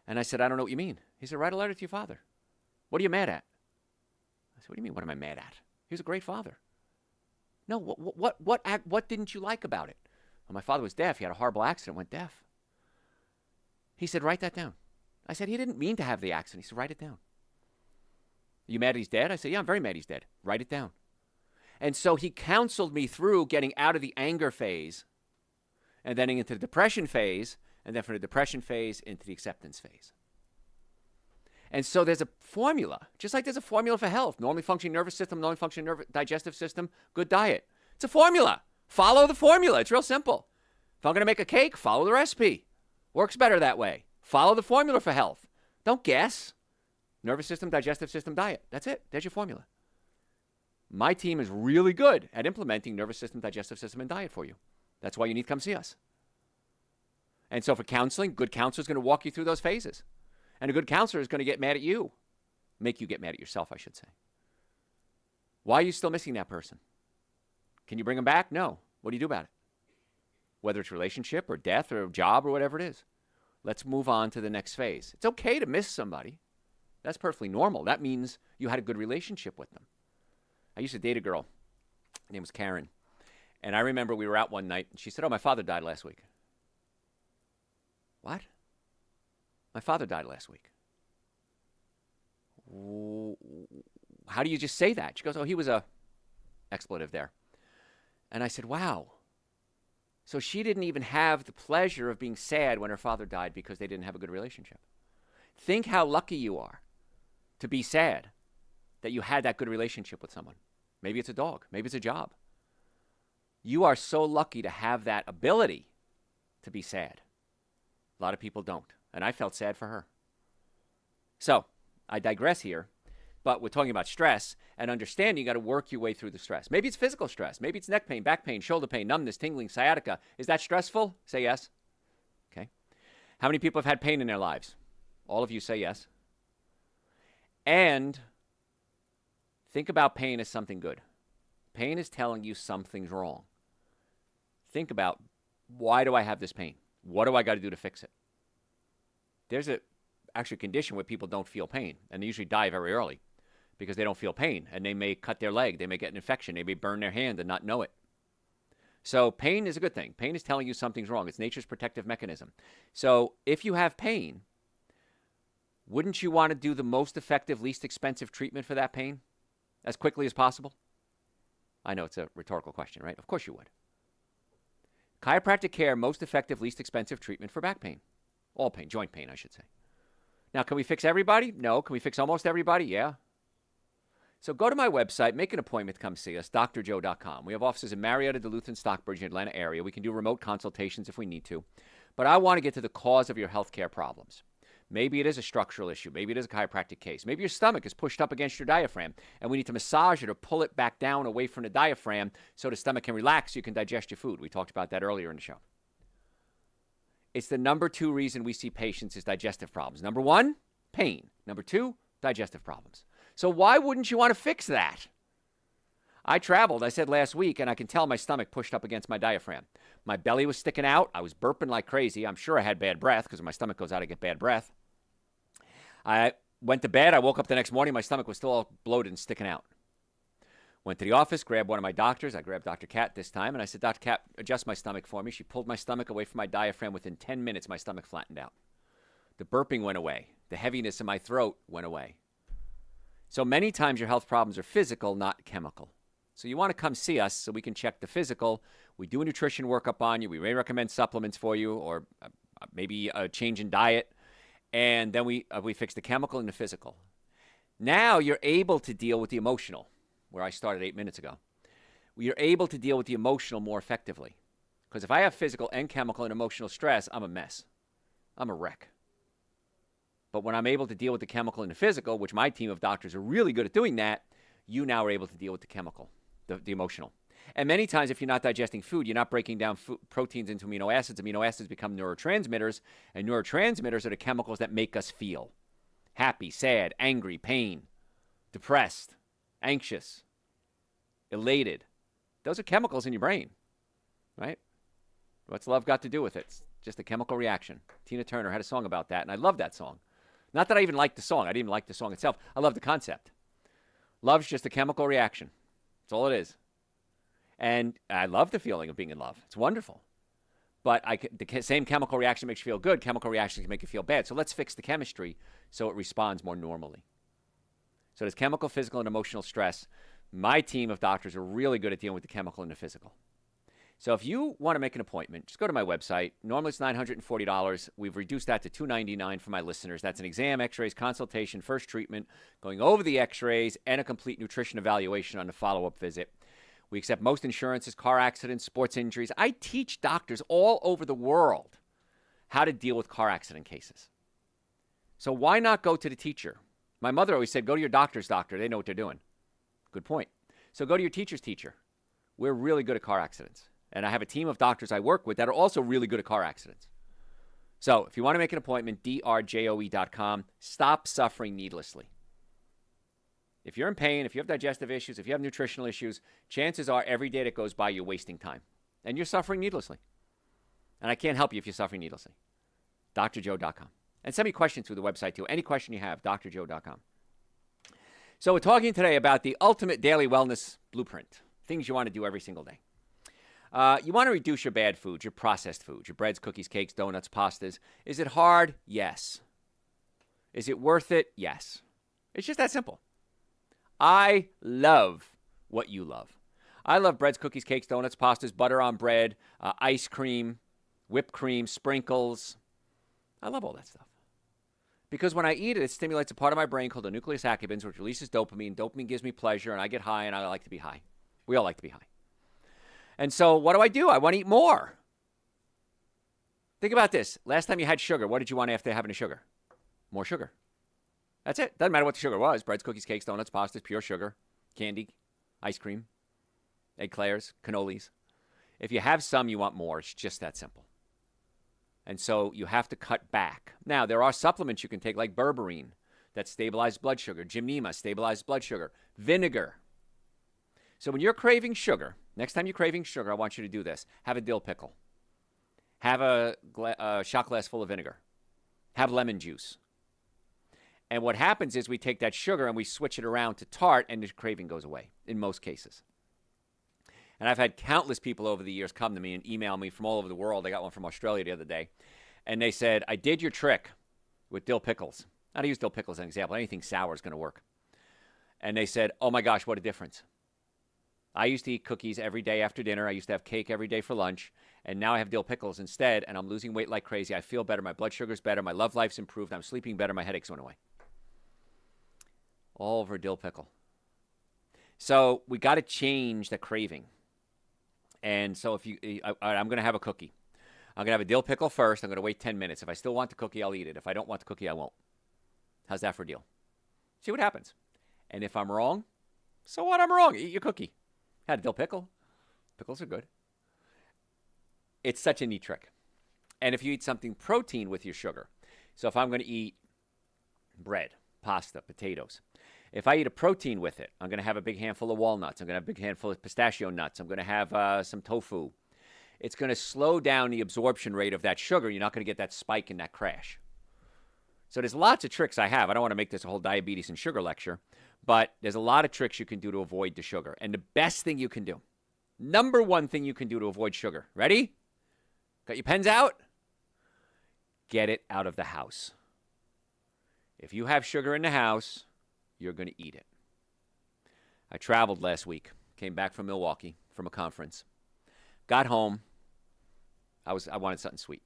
And I said, I don't know what you mean. He said, write a letter to your father. What are you mad at? I said, what do you mean, what am I mad at? He was a great father. No, what didn't you like about it? Well, my father was deaf. He had a horrible accident, went deaf. He said, write that down. I said, he didn't mean to have the accident. He said, write it down. Are you mad he's dead? I said, yeah, I'm very mad he's dead. Write it down. And so he counseled me through getting out of the anger phase and then into the depression phase, and then from the depression phase into the acceptance phase. And so there's a formula, just like there's a formula for health. Normally functioning nervous system, normally functioning digestive system, good diet. It's a formula. Follow the formula. It's real simple. If I'm going to make a cake, follow the recipe. Works better that way. Follow the formula for health. Don't guess. Nervous system, digestive system, diet. That's it. There's your formula. My team is really good at implementing nervous system, digestive system, and diet for you. That's why you need to come see us. And so for counseling, good counselor is going to walk you through those phases. And a good counselor is going to get mad at you. Make you get mad at yourself, I should say. Why are you still missing that person? Can you bring them back? No. What do you do about it? Whether it's relationship or death or job or whatever it is. Let's move on to the next phase. It's okay to miss somebody. That's perfectly normal. That means you had a good relationship with them. I used to date a girl. Her name was Karen. And I remember we were out one night, and she said, oh, my father died last week. What? My father died last week. How do you just say that? She goes, oh, he was a expletive there. And I said, wow. So she didn't even have the pleasure of being sad when her father died because they didn't have a good relationship. Think how lucky you are to be sad that you had that good relationship with someone. Maybe it's a dog. Maybe it's a job. You are so lucky to have that ability to be sad. A lot of people don't. And I felt sad for her. So I digress here, but we're talking about stress and understanding you got to work your way through the stress. Maybe it's physical stress. Maybe it's neck pain, back pain, shoulder pain, numbness, tingling, sciatica. Is that stressful? Say yes. Okay. How many people have had pain in their lives? All of you say yes. And think about pain as something good. Pain is telling you something's wrong. Think about, why do I have this pain? What do I got to do to fix it? There's a actual condition where people don't feel pain, and they usually die very early because they don't feel pain, and they may cut their leg, they may get an infection, they may burn their hand and not know it. So pain is a good thing. Pain is telling you something's wrong. It's nature's protective mechanism. So if you have pain, wouldn't you want to do the most effective, least expensive treatment for that pain as quickly as possible? I know it's a rhetorical question, right? Of course you would. Chiropractic care, most effective, least expensive treatment for back pain. All pain, joint pain, I should say. Now, can we fix everybody? No. Can we fix almost everybody? Yeah. So go to my website, make an appointment to come see us, drjoe.com. We have offices in Marietta, Duluth, and Stockbridge in the Atlanta area. We can do remote consultations if we need to. But I want to get to the cause of your healthcare problems. Maybe it is a structural issue. Maybe it is a chiropractic case. Maybe your stomach is pushed up against your diaphragm, and we need to massage it or pull it back down away from the diaphragm so the stomach can relax so you can digest your food. We talked about that earlier in the show. It's the number 2 reason we see patients is digestive problems. Number 1, pain. Number 2, digestive problems. So why wouldn't you want to fix that? I traveled, I said last week, and I can tell my stomach pushed up against my diaphragm. My belly was sticking out. I was burping like crazy. I'm sure I had bad breath because when my stomach goes out, I get bad breath. I went to bed. I woke up the next morning. My stomach was still all bloated and sticking out. Went to the office, grabbed one of my doctors. I grabbed Dr. Cat this time, and I said, Dr. Cat, adjust my stomach for me. She pulled my stomach away from my diaphragm. Within 10 minutes, my stomach flattened out. The burping went away. The heaviness in my throat went away. So many times your health problems are physical, not chemical. So you want to come see us so we can check the physical. We do a nutrition workup on you. We may recommend supplements for you, or maybe a change in diet. And then we fix the chemical and the physical. Now you're able to deal with the emotional, where I started 8 minutes ago. You're able to deal with the emotional more effectively. Because if I have physical and chemical and emotional stress, I'm a mess. I'm a wreck. But when I'm able to deal with the chemical and the physical, which my team of doctors are really good at doing that, you now are able to deal with the chemical, the emotional. And many times, if you're not digesting food, you're not breaking down proteins into amino acids. Amino acids become neurotransmitters, and neurotransmitters are the chemicals that make us feel happy, sad, angry, pain, depressed, anxious, elated. Those are chemicals in your brain, right? What's love got to do with it? It's just a chemical reaction. Tina Turner had a song about that, and I love that song. Not that I even like the song. I didn't even like the song itself. I love the concept. Love's just a chemical reaction. That's all it is. And I love the feeling of being in love. It's wonderful. But the same chemical reaction makes you feel good. Chemical reactions can make you feel bad. So let's fix the chemistry so it responds more normally. So there's chemical, physical, and emotional stress. My team of doctors are really good at dealing with the chemical and the physical. So if you want to make an appointment, just go to my website. Normally it's $940. We've reduced that to $299 for my listeners. That's an exam, x-rays, consultation, first treatment, going over the x-rays, and a complete nutrition evaluation on the follow-up visit. We accept most insurances, car accidents, sports injuries. I teach doctors all over the world how to deal with car accident cases. So why not go to the teacher? My mother always said, go to your doctor's doctor. They know what they're doing. Good point. So go to your teacher's teacher. We're really good at car accidents. And I have a team of doctors I work with that are also really good at car accidents. So if you want to make an appointment, drjoe.com. Stop suffering needlessly. If you're in pain, if you have digestive issues, if you have nutritional issues, chances are every day that goes by, you're wasting time. And you're suffering needlessly. And I can't help you if you're suffering needlessly. drjoe.com. And send me questions through the website too. Any question you have, drjoe.com. So we're talking today about the ultimate daily wellness blueprint. Things you want to do every single day. You want to reduce your bad foods, your processed foods, your breads, cookies, cakes, donuts, pastas. Is it hard? Yes. Is it worth it? Yes. It's just that simple. I love what you love. I love breads, cookies, cakes, donuts, pastas, butter on bread, ice cream, whipped cream, sprinkles. I love all that stuff. Because when I eat it, it stimulates a part of my brain called the nucleus accumbens, which releases dopamine. Dopamine gives me pleasure, and I get high, and I like to be high. We all like to be high. And so what do? I want to eat more. Think about this. Last time you had sugar, what did you want after having a sugar? More sugar. That's it. Doesn't matter what the sugar was. Breads, cookies, cakes, donuts, pastas, pure sugar, candy, ice cream, eclairs, cannolis. If you have some, you want more. It's just that simple. And so you have to cut back. Now, there are supplements you can take like berberine that stabilize blood sugar. Gymnema stabilizes blood sugar. Vinegar. So when you're craving sugar, next time you're craving sugar, I want you to do this. Have a dill pickle. Have a shot glass full of vinegar. Have lemon juice. And what happens is we take that sugar and we switch it around to tart, and the craving goes away in most cases. And I've had countless people over the years come to me and email me from all over the world. I got one from Australia the other day. And they said, I did your trick with dill pickles. I use dill pickles as an example. Anything sour is going to work. And they said, oh my gosh, what a difference. I used to eat cookies every day after dinner. I used to have cake every day for lunch. And now I have dill pickles instead, and I'm losing weight like crazy. I feel better. My blood sugar's better. My love life's improved. I'm sleeping better. My headaches went away. All over dill pickle. So we got to change the craving. And so I'm going to have a cookie. I'm going to have a dill pickle first. I'm going to wait 10 minutes. If I still want the cookie, I'll eat it. If I don't want the cookie, I won't. How's that for a deal? See what happens. And if I'm wrong, so what? I'm wrong. Eat your cookie. Had a dill pickle. Pickles are good. It's such a neat trick. And if you eat something protein with your sugar, so if I'm going to eat bread, pasta, potatoes, if I eat a protein with it, I'm going to have a big handful of walnuts. I'm going to have a big handful of pistachio nuts. I'm going to have some tofu. It's going to slow down the absorption rate of that sugar. You're not going to get that spike and that crash. So there's lots of tricks I have. I don't want to make this a whole diabetes and sugar lecture, But there's a lot of tricks you can do to avoid the sugar. And the best thing you can do, number one thing you can do to avoid sugar. Ready? Got your pens out? Get it out of the house. If you have sugar in the house, you're going to eat it. I traveled last week, came back from Milwaukee from a conference. Got home. I wanted something sweet.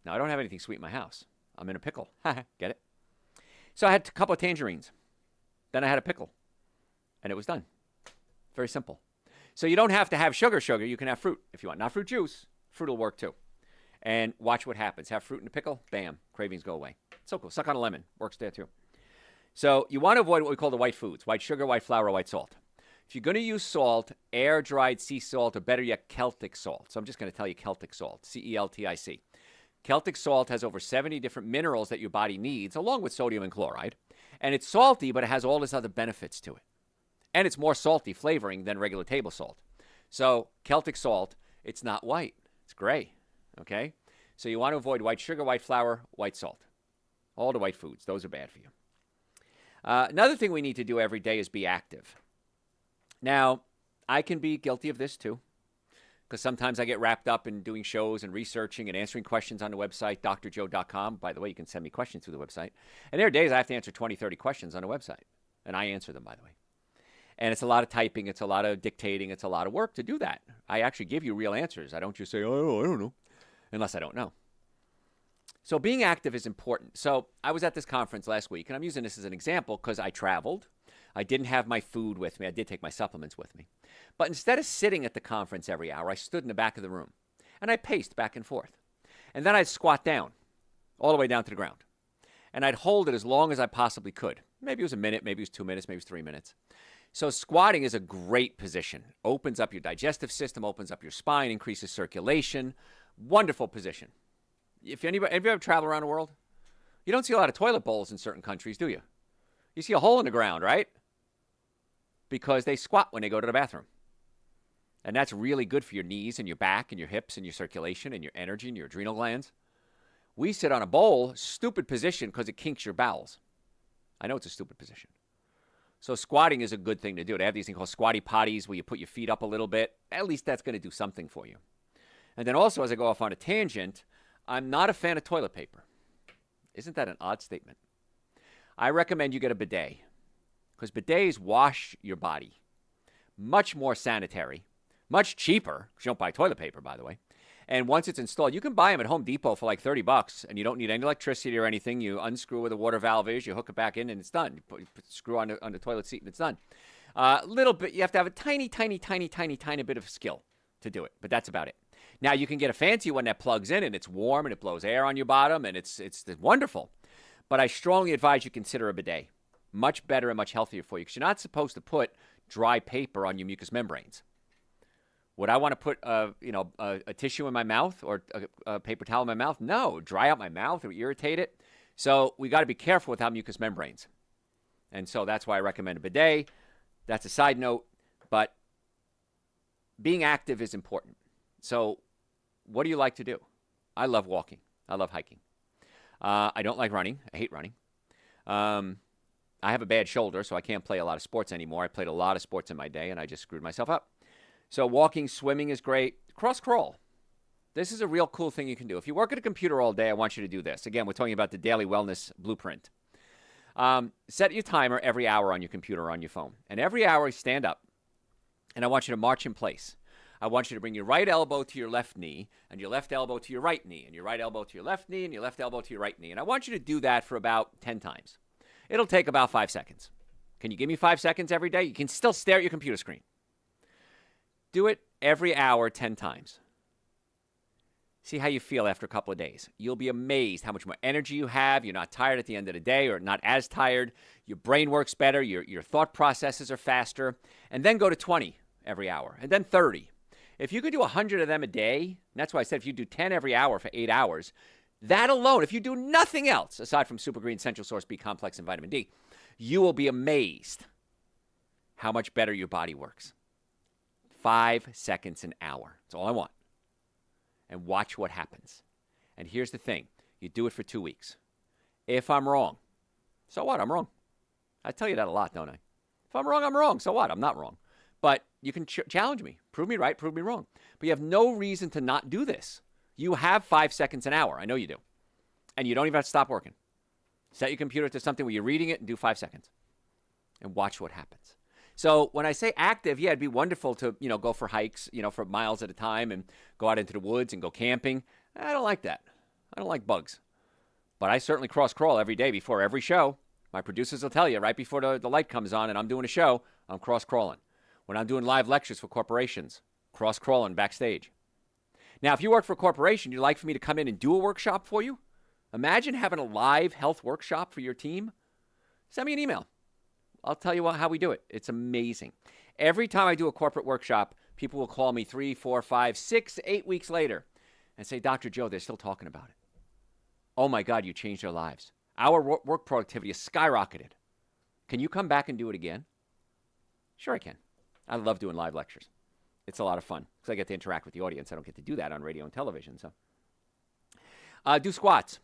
Now, I don't have anything sweet in my house. I'm in a pickle. Get it? So I had a couple of tangerines. Then I had a pickle. And it was done. Very simple. So you don't have to have sugar. You can have fruit if you want. Not fruit juice. Fruit will work too. And watch what happens. Have fruit in a pickle. Bam. Cravings go away. So cool. Suck on a lemon. Works there too. So you want to avoid what we call the white foods. White sugar, white flour, white salt. If you're going to use salt, air-dried sea salt, or better yet, Celtic salt. So I'm just going to tell you Celtic salt. C-E-L-T-I-C. Celtic salt has over 70 different minerals that your body needs, along with sodium and chloride. And it's salty, but it has all this other benefits to it. And it's more salty flavoring than regular table salt. So Celtic salt, it's not white. It's gray, okay? So you want to avoid white sugar, white flour, white salt. All the white foods. Those are bad for you. Another thing we need to do every day is be active. Now, I can be guilty of this too, because sometimes I get wrapped up in doing shows and researching and answering questions on the website, drjoe.com. By the way, you can send me questions through the website. And there are days I have to answer 20, 30 questions on the website. And I answer them, by the way. And it's a lot of typing. It's a lot of dictating. It's a lot of work to do that. I actually give you real answers. I don't just say, oh, I don't know, unless I don't know. So being active is important. So I was at this conference last week, and I'm using this as an example because I traveled. I didn't have my food with me. I did take my supplements with me. But instead of sitting at the conference every hour, I stood in the back of the room, and I paced back and forth. And then I'd squat down, all the way down to the ground. And I'd hold it as long as I possibly could. Maybe it was a minute, maybe it was 2 minutes, maybe it was 3 minutes. So squatting is a great position. Opens up your digestive system, opens up your spine, increases circulation. Wonderful position. If you ever travel around the world, you don't see a lot of toilet bowls in certain countries, do you? You see a hole in the ground, right? Because they squat when they go to the bathroom. And that's really good for your knees and your back and your hips and your circulation and your energy and your adrenal glands. We sit on a bowl, stupid position because it kinks your bowels. I know it's a stupid position. So squatting is a good thing to do. They have these things called squatty potties where you put your feet up a little bit. At least that's going to do something for you. And then also, as I go off on a tangent, I'm not a fan of toilet paper. Isn't that an odd statement? I recommend you get a bidet because bidets wash your body. Much more sanitary, much cheaper, because you don't buy toilet paper, by the way. And once it's installed, you can buy them at Home Depot for like $30, and you don't need any electricity or anything. You unscrew where the water valve is, you hook it back in, and it's done. You screw on the toilet seat, and it's done. Little bit, you have to have a tiny bit of skill to do it, but that's about it. Now, you can get a fancy one that plugs in, and it's warm, and it blows air on your bottom, and it's wonderful. But I strongly advise you consider a bidet. Much better and much healthier for you, because you're not supposed to put dry paper on your mucous membranes. Would I want to put a tissue in my mouth or a paper towel in my mouth? No. Dry out my mouth or irritate it. So we got to be careful with our mucous membranes. And so that's why I recommend a bidet. That's a side note. But being active is important. So what do you like to do? I love walking. I love hiking. I don't like running. I hate running. I have a bad shoulder, so I can't play a lot of sports anymore. I played a lot of sports in my day, and I just screwed myself up. So walking, swimming is great. Cross crawl. This is a real cool thing you can do. If you work at a computer all day, I want you to do this. Again, we're talking about the Daily Wellness Blueprint. Set your timer every hour on your computer or on your phone. And every hour, stand up. And I want you to march in place. I want you to bring your right elbow to your left knee and your left elbow to your right knee and your right elbow to your left knee and your left elbow to your right knee. And I want you to do that for about 10 times. It'll take about 5 seconds. Can you give me 5 seconds every day? You can still stare at your computer screen. Do it every hour 10 times. See how you feel after a couple of days. You'll be amazed how much more energy you have. You're not tired at the end of the day or not as tired. Your brain works better. Your thought processes are faster. And then go to 20 every hour and then 30. If you could do 100 of them a day, and that's why I said if you do 10 every hour for 8 hours, that alone, if you do nothing else aside from Super Green, Central Source B Complex, and Vitamin D, you will be amazed how much better your body works. 5 seconds an hour. That's all I want. And watch what happens. And here's the thing. You do it for 2 weeks. If I'm wrong, so what? I'm wrong. I tell you that a lot, don't I? If I'm wrong, I'm wrong. So what? I'm not wrong. But you can challenge me. Prove me right, prove me wrong. But you have no reason to not do this. You have 5 seconds an hour. I know you do. And you don't even have to stop working. Set your computer to something where you're reading it and do 5 seconds. And watch what happens. So when I say active, yeah, it'd be wonderful to, go for hikes, for miles at a time and go out into the woods and go camping. I don't like that. I don't like bugs. But I certainly cross-crawl every day before every show. My producers will tell you right before the light comes on and I'm doing a show, I'm cross-crawling. When I'm doing live lectures for corporations, cross-crawling backstage. Now, if you work for a corporation, you'd like for me to come in and do a workshop for you? Imagine having a live health workshop for your team. Send me an email. I'll tell you how we do it. It's amazing. Every time I do a corporate workshop, people will call me 3, 4, 5, 6, 8 weeks later and say, Dr. Joe, they're still talking about it. Oh my God, you changed their lives. Our work productivity has skyrocketed. Can you come back and do it again? Sure I can. I love doing live lectures. It's a lot of fun because I get to interact with the audience. I don't get to do that on radio and television. So, do squats.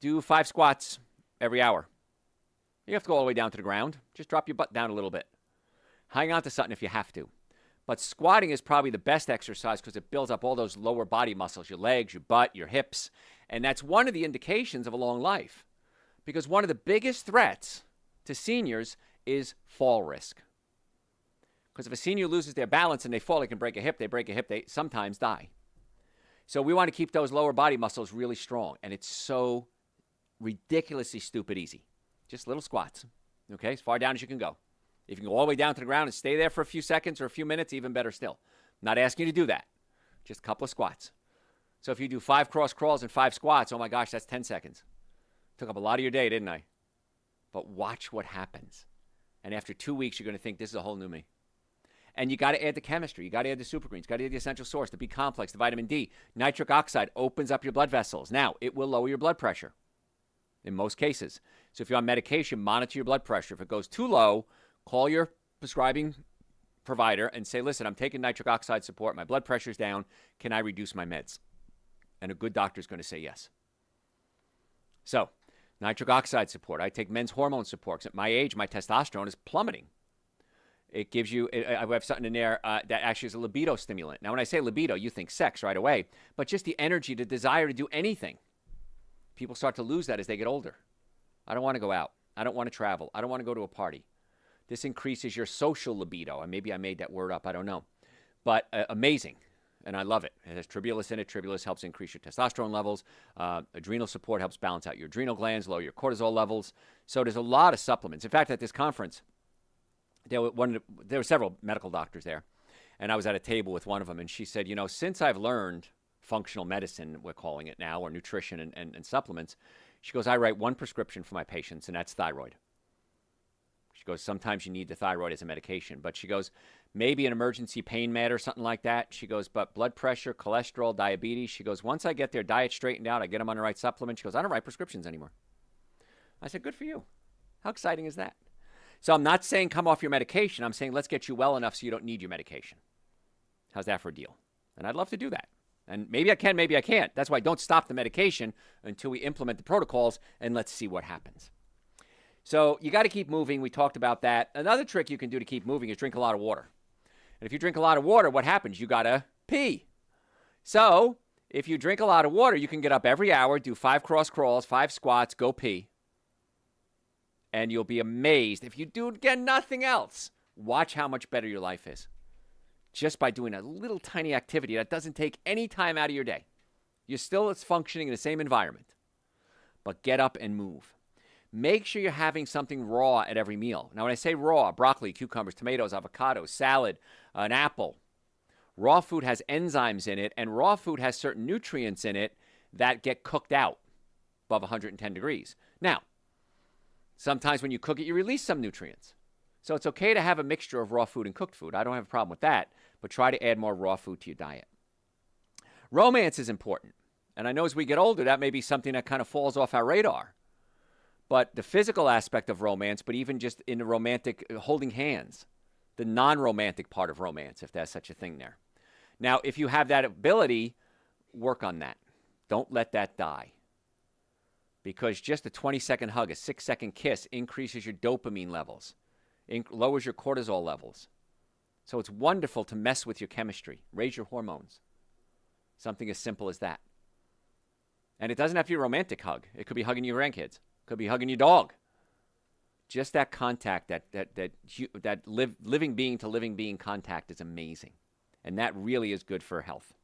Do 5 squats every hour. You have to go all the way down to the ground. Just drop your butt down a little bit. Hang on to something if you have to. But squatting is probably the best exercise because it builds up all those lower body muscles, your legs, your butt, your hips. And that's one of the indications of a long life. Because one of the biggest threats to seniors is fall risk. Because if a senior loses their balance and they fall, they can break a hip. They sometimes die. So we want to keep those lower body muscles really strong. And it's so ridiculously stupid easy. Just little squats, okay, as far down as you can go. If you can go all the way down to the ground and stay there for a few seconds or a few minutes, even better still. I'm not asking you to do that. Just a couple of squats. So if you do 5 cross crawls and 5 squats, oh my gosh, that's 10 seconds. Took up a lot of your day, didn't I? But watch what happens. And after 2 weeks, you're going to think this is a whole new me. And you got to add the chemistry. You got to add the super greens. You got to add the essential source, the B complex, the vitamin D. Nitric oxide opens up your blood vessels. Now, it will lower your blood pressure in most cases. So if you're on medication, monitor your blood pressure. If it goes too low, call your prescribing provider and say, listen, I'm taking nitric oxide support. My blood pressure's down. Can I reduce my meds? And a good doctor is going to say yes. So nitric oxide support. I take men's hormone support. 'Cause at my age, my testosterone is plummeting. It gives you, I have something in there that actually is a libido stimulant. Now, when I say libido, you think sex right away, but just the energy, the desire to do anything. People start to lose that as they get older. I don't want to go out. I don't want to travel. I don't want to go to a party. This increases your social libido. And maybe I made that word up. I don't know. But amazing. And I love it. It has tribulus in it. Tribulus helps increase your testosterone levels. Adrenal support helps balance out your adrenal glands, lower your cortisol levels. So there's a lot of supplements. In fact, at this conference, there were several medical doctors there. And I was at a table with one of them. And she said, since I've learned functional medicine, we're calling it now, or nutrition and supplements, she goes, I write one prescription for my patients, and that's thyroid. She goes, sometimes you need the thyroid as a medication. But she goes, maybe an emergency pain med or something like that. She goes, but blood pressure, cholesterol, diabetes. She goes, once I get their diet straightened out, I get them on the right supplement. She goes, I don't write prescriptions anymore. I said, good for you. How exciting is that? So I'm not saying come off your medication. I'm saying let's get you well enough so you don't need your medication. How's that for a deal? And I'd love to do that. And maybe I can, maybe I can't. That's why don't stop the medication until we implement the protocols, and let's see what happens. So you got to keep moving. We talked about that. Another trick you can do to keep moving is drink a lot of water. And if you drink a lot of water, what happens? You got to pee. So if you drink a lot of water, you can get up every hour, do 5 cross crawls, 5 squats, go pee. And you'll be amazed. If you do, again, nothing else, watch how much better your life is. Just by doing a little tiny activity that doesn't take any time out of your day. You're still functioning in the same environment. But get up and move. Make sure you're having something raw at every meal. Now, when I say raw, broccoli, cucumbers, tomatoes, avocados, salad, an apple. Raw food has enzymes in it, and raw food has certain nutrients in it that get cooked out above 110 degrees. Now, sometimes when you cook it, you release some nutrients. So it's okay to have a mixture of raw food and cooked food. I don't have a problem with that, but try to add more raw food to your diet. Romance is important. And I know as we get older, that may be something that kind of falls off our radar. But the physical aspect of romance, but even just in the romantic holding hands, the non-romantic part of romance, if there's such a thing there. Now, if you have that ability, work on that. Don't let that die. because just a 20-second hug, a 6-second kiss increases your dopamine levels, lowers your cortisol levels. So it's wonderful to mess with your chemistry, raise your hormones. Something as simple as that. And it doesn't have to be a romantic hug. It could be hugging your grandkids. It could be hugging your dog. Just that contact, that living being to living being contact is amazing. And that really is good for health.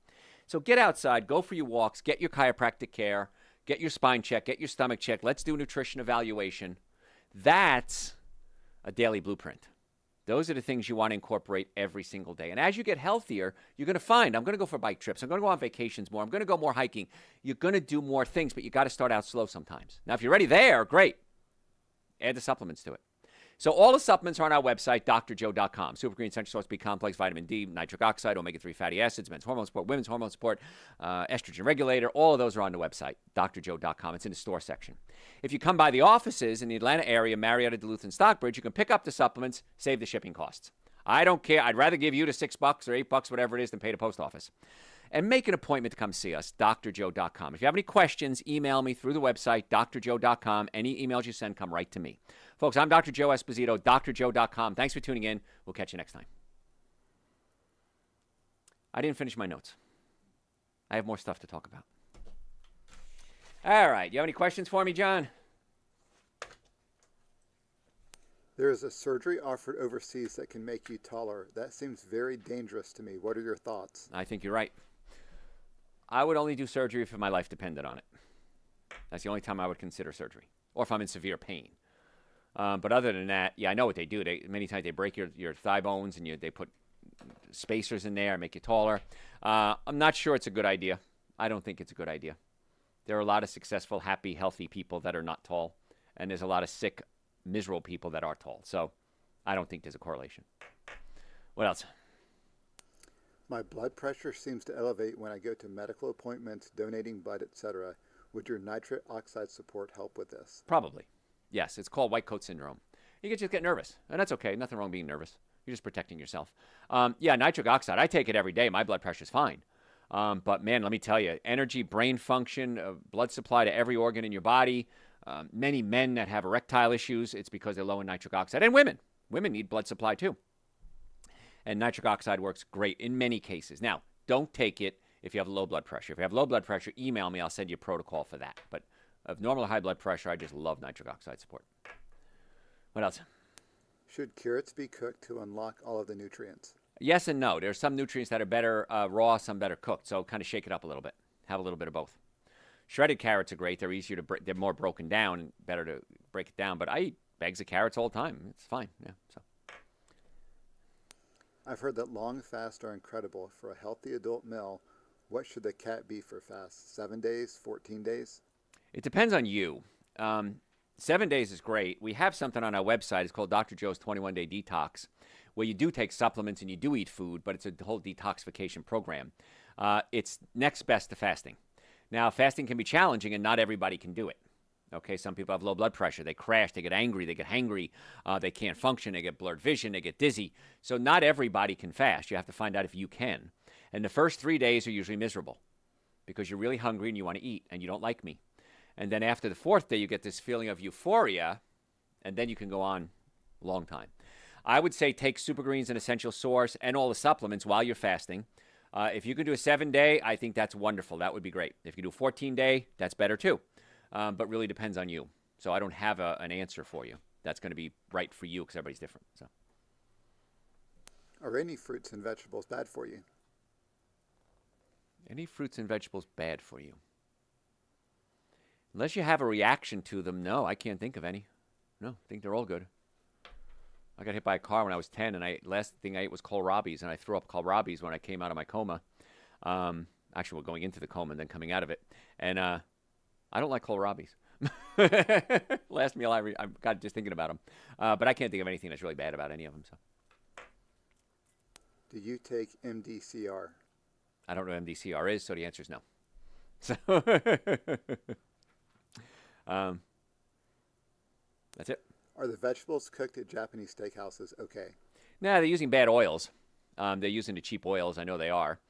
So get outside, go for your walks, get your chiropractic care, get your spine check, get your stomach check. Let's do a nutrition evaluation. That's a daily blueprint. Those are the things you want to incorporate every single day. And as you get healthier, you're going to find, I'm going to go for bike trips. I'm going to go on vacations more. I'm going to go more hiking. You're going to do more things, but you got to start out slow sometimes. Now, if you're already there, great. Add the supplements to it. So all the supplements are on our website, drjoe.com. Super Green Essential Source B Complex, vitamin D, nitric oxide, omega-3 fatty acids, men's hormone support, women's hormone support, estrogen regulator. All of those are on the website, drjoe.com. It's in the store section. If you come by the offices in the Atlanta area, Marietta, Duluth, and Stockbridge, you can pick up the supplements, save the shipping costs. I don't care. I'd rather give you the $6 or $8, whatever it is, than pay the post office. And make an appointment to come see us, drjoe.com. If you have any questions, email me through the website, drjoe.com. Any emails you send come right to me. Folks, I'm Dr. Joe Esposito, drjoe.com. Thanks for tuning in. We'll catch you next time. I didn't finish my notes. I have more stuff to talk about. All right. You have any questions for me, John? There is a surgery offered overseas that can make you taller. That seems very dangerous to me. What are your thoughts? I think you're right. I would only do surgery if my life depended on it. That's the only time I would consider surgery, or if I'm in severe pain. But other than that, yeah, I know what they do. Many times they break your thigh bones and they put spacers in there and make you taller. I'm not sure it's a good idea. I don't think it's a good idea. There are a lot of successful, happy, healthy people that are not tall, and there's a lot of sick, miserable people that are tall. So I don't think there's a correlation. What else? My blood pressure seems to elevate when I go to medical appointments, donating blood, etc. Would your nitric oxide support help with this? Probably. Yes, it's called white coat syndrome. You can just get nervous, and that's okay. Nothing wrong being nervous. You're just protecting yourself. Yeah, nitric oxide, I take it every day. My blood pressure's fine. But, man, let me tell you, energy, brain function, blood supply to every organ in your body. Many men that have erectile issues, it's because they're low in nitric oxide. And women. Women need blood supply, too. And nitric oxide works great in many cases. Now, don't take it if you have low blood pressure. If you have low blood pressure, email me. I'll send you a protocol for that. But of normal high blood pressure, I just love nitric oxide support. What else? Should carrots be cooked to unlock all of the nutrients? Yes and no. There's some nutrients that are better raw, some better cooked. So kind of shake it up a little bit. Have a little bit of both. Shredded carrots are great. They're easier to break. They're more broken down and better to break it down. But I eat bags of carrots all the time. It's fine. Yeah. So. I've heard that long fasts are incredible. For a healthy adult male, what should the cat be for fast? 7 days, 14 days? It depends on you. 7 days is great. We have something on our website. It's called Dr. Joe's 21-Day Detox, where you do take supplements and you do eat food, but it's a whole detoxification program. It's next best to fasting. Now, fasting can be challenging, and not everybody can do it. Okay, some people have low blood pressure. They crash, they get angry, they get hangry, they can't function, they get blurred vision, they get dizzy. So not everybody can fast. You have to find out if you can. And the first 3 days are usually miserable because you're really hungry and you want to eat and you don't like me. And then after the fourth day, you get this feeling of euphoria, and then you can go on a long time. I would say take Super Greens and Essential Source and all the supplements while you're fasting. If you can do a 7-day, I think that's wonderful. That would be great. If you do a 14-day, that's better too. But really depends on you. So I don't have an answer for you. That's going to be right for you because everybody's different. So, are any fruits and vegetables bad for you? Any fruits and vegetables bad for you? Unless you have a reaction to them, no, I can't think of any. No, I think they're all good. I got hit by a car when I was 10, and last thing I ate was kohlrabi's, and I threw up kohlrabi's when I came out of my coma. Actually, we're going into the coma and then coming out of it. And I don't like kohlrabi's. Last meal I got just thinking about them. But I can't think of anything that's really bad about any of them. So. Do you take MDCR? I don't know what MDCR is, so the answer is no. So that's it. Are the vegetables cooked at Japanese steakhouses okay? No, they're using bad oils. They're using the cheap oils. I know they are.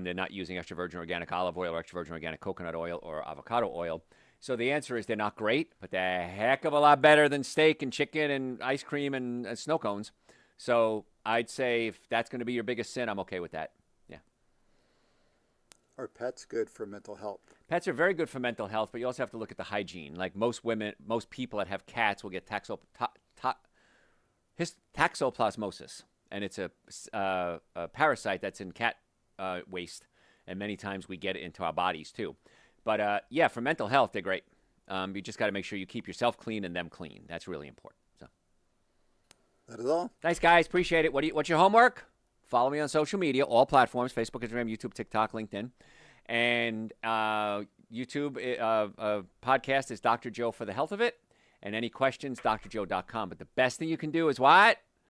They're not using extra virgin organic olive oil or extra virgin organic coconut oil or avocado oil. So the answer is they're not great, but they're a heck of a lot better than steak and chicken and ice cream and snow cones. So I'd say if that's going to be your biggest sin, I'm okay with that. Yeah. Are pets good for mental health? Pets are very good for mental health, but you also have to look at the hygiene. Like most people that have cats will get toxoplasmosis, and it's a parasite that's in cat waste, and many times we get it into our bodies too. But yeah, for mental health, they're great. You just got to make sure you keep yourself clean and them clean. That's really important. So, That is all. thanks, guys. Appreciate it. What's your homework? Follow me on social media, all platforms: Facebook, Instagram, YouTube, TikTok, LinkedIn, and YouTube. Podcast is Dr. Joe for the health of it. And any questions, drjoe.com. But the best thing you can do is what?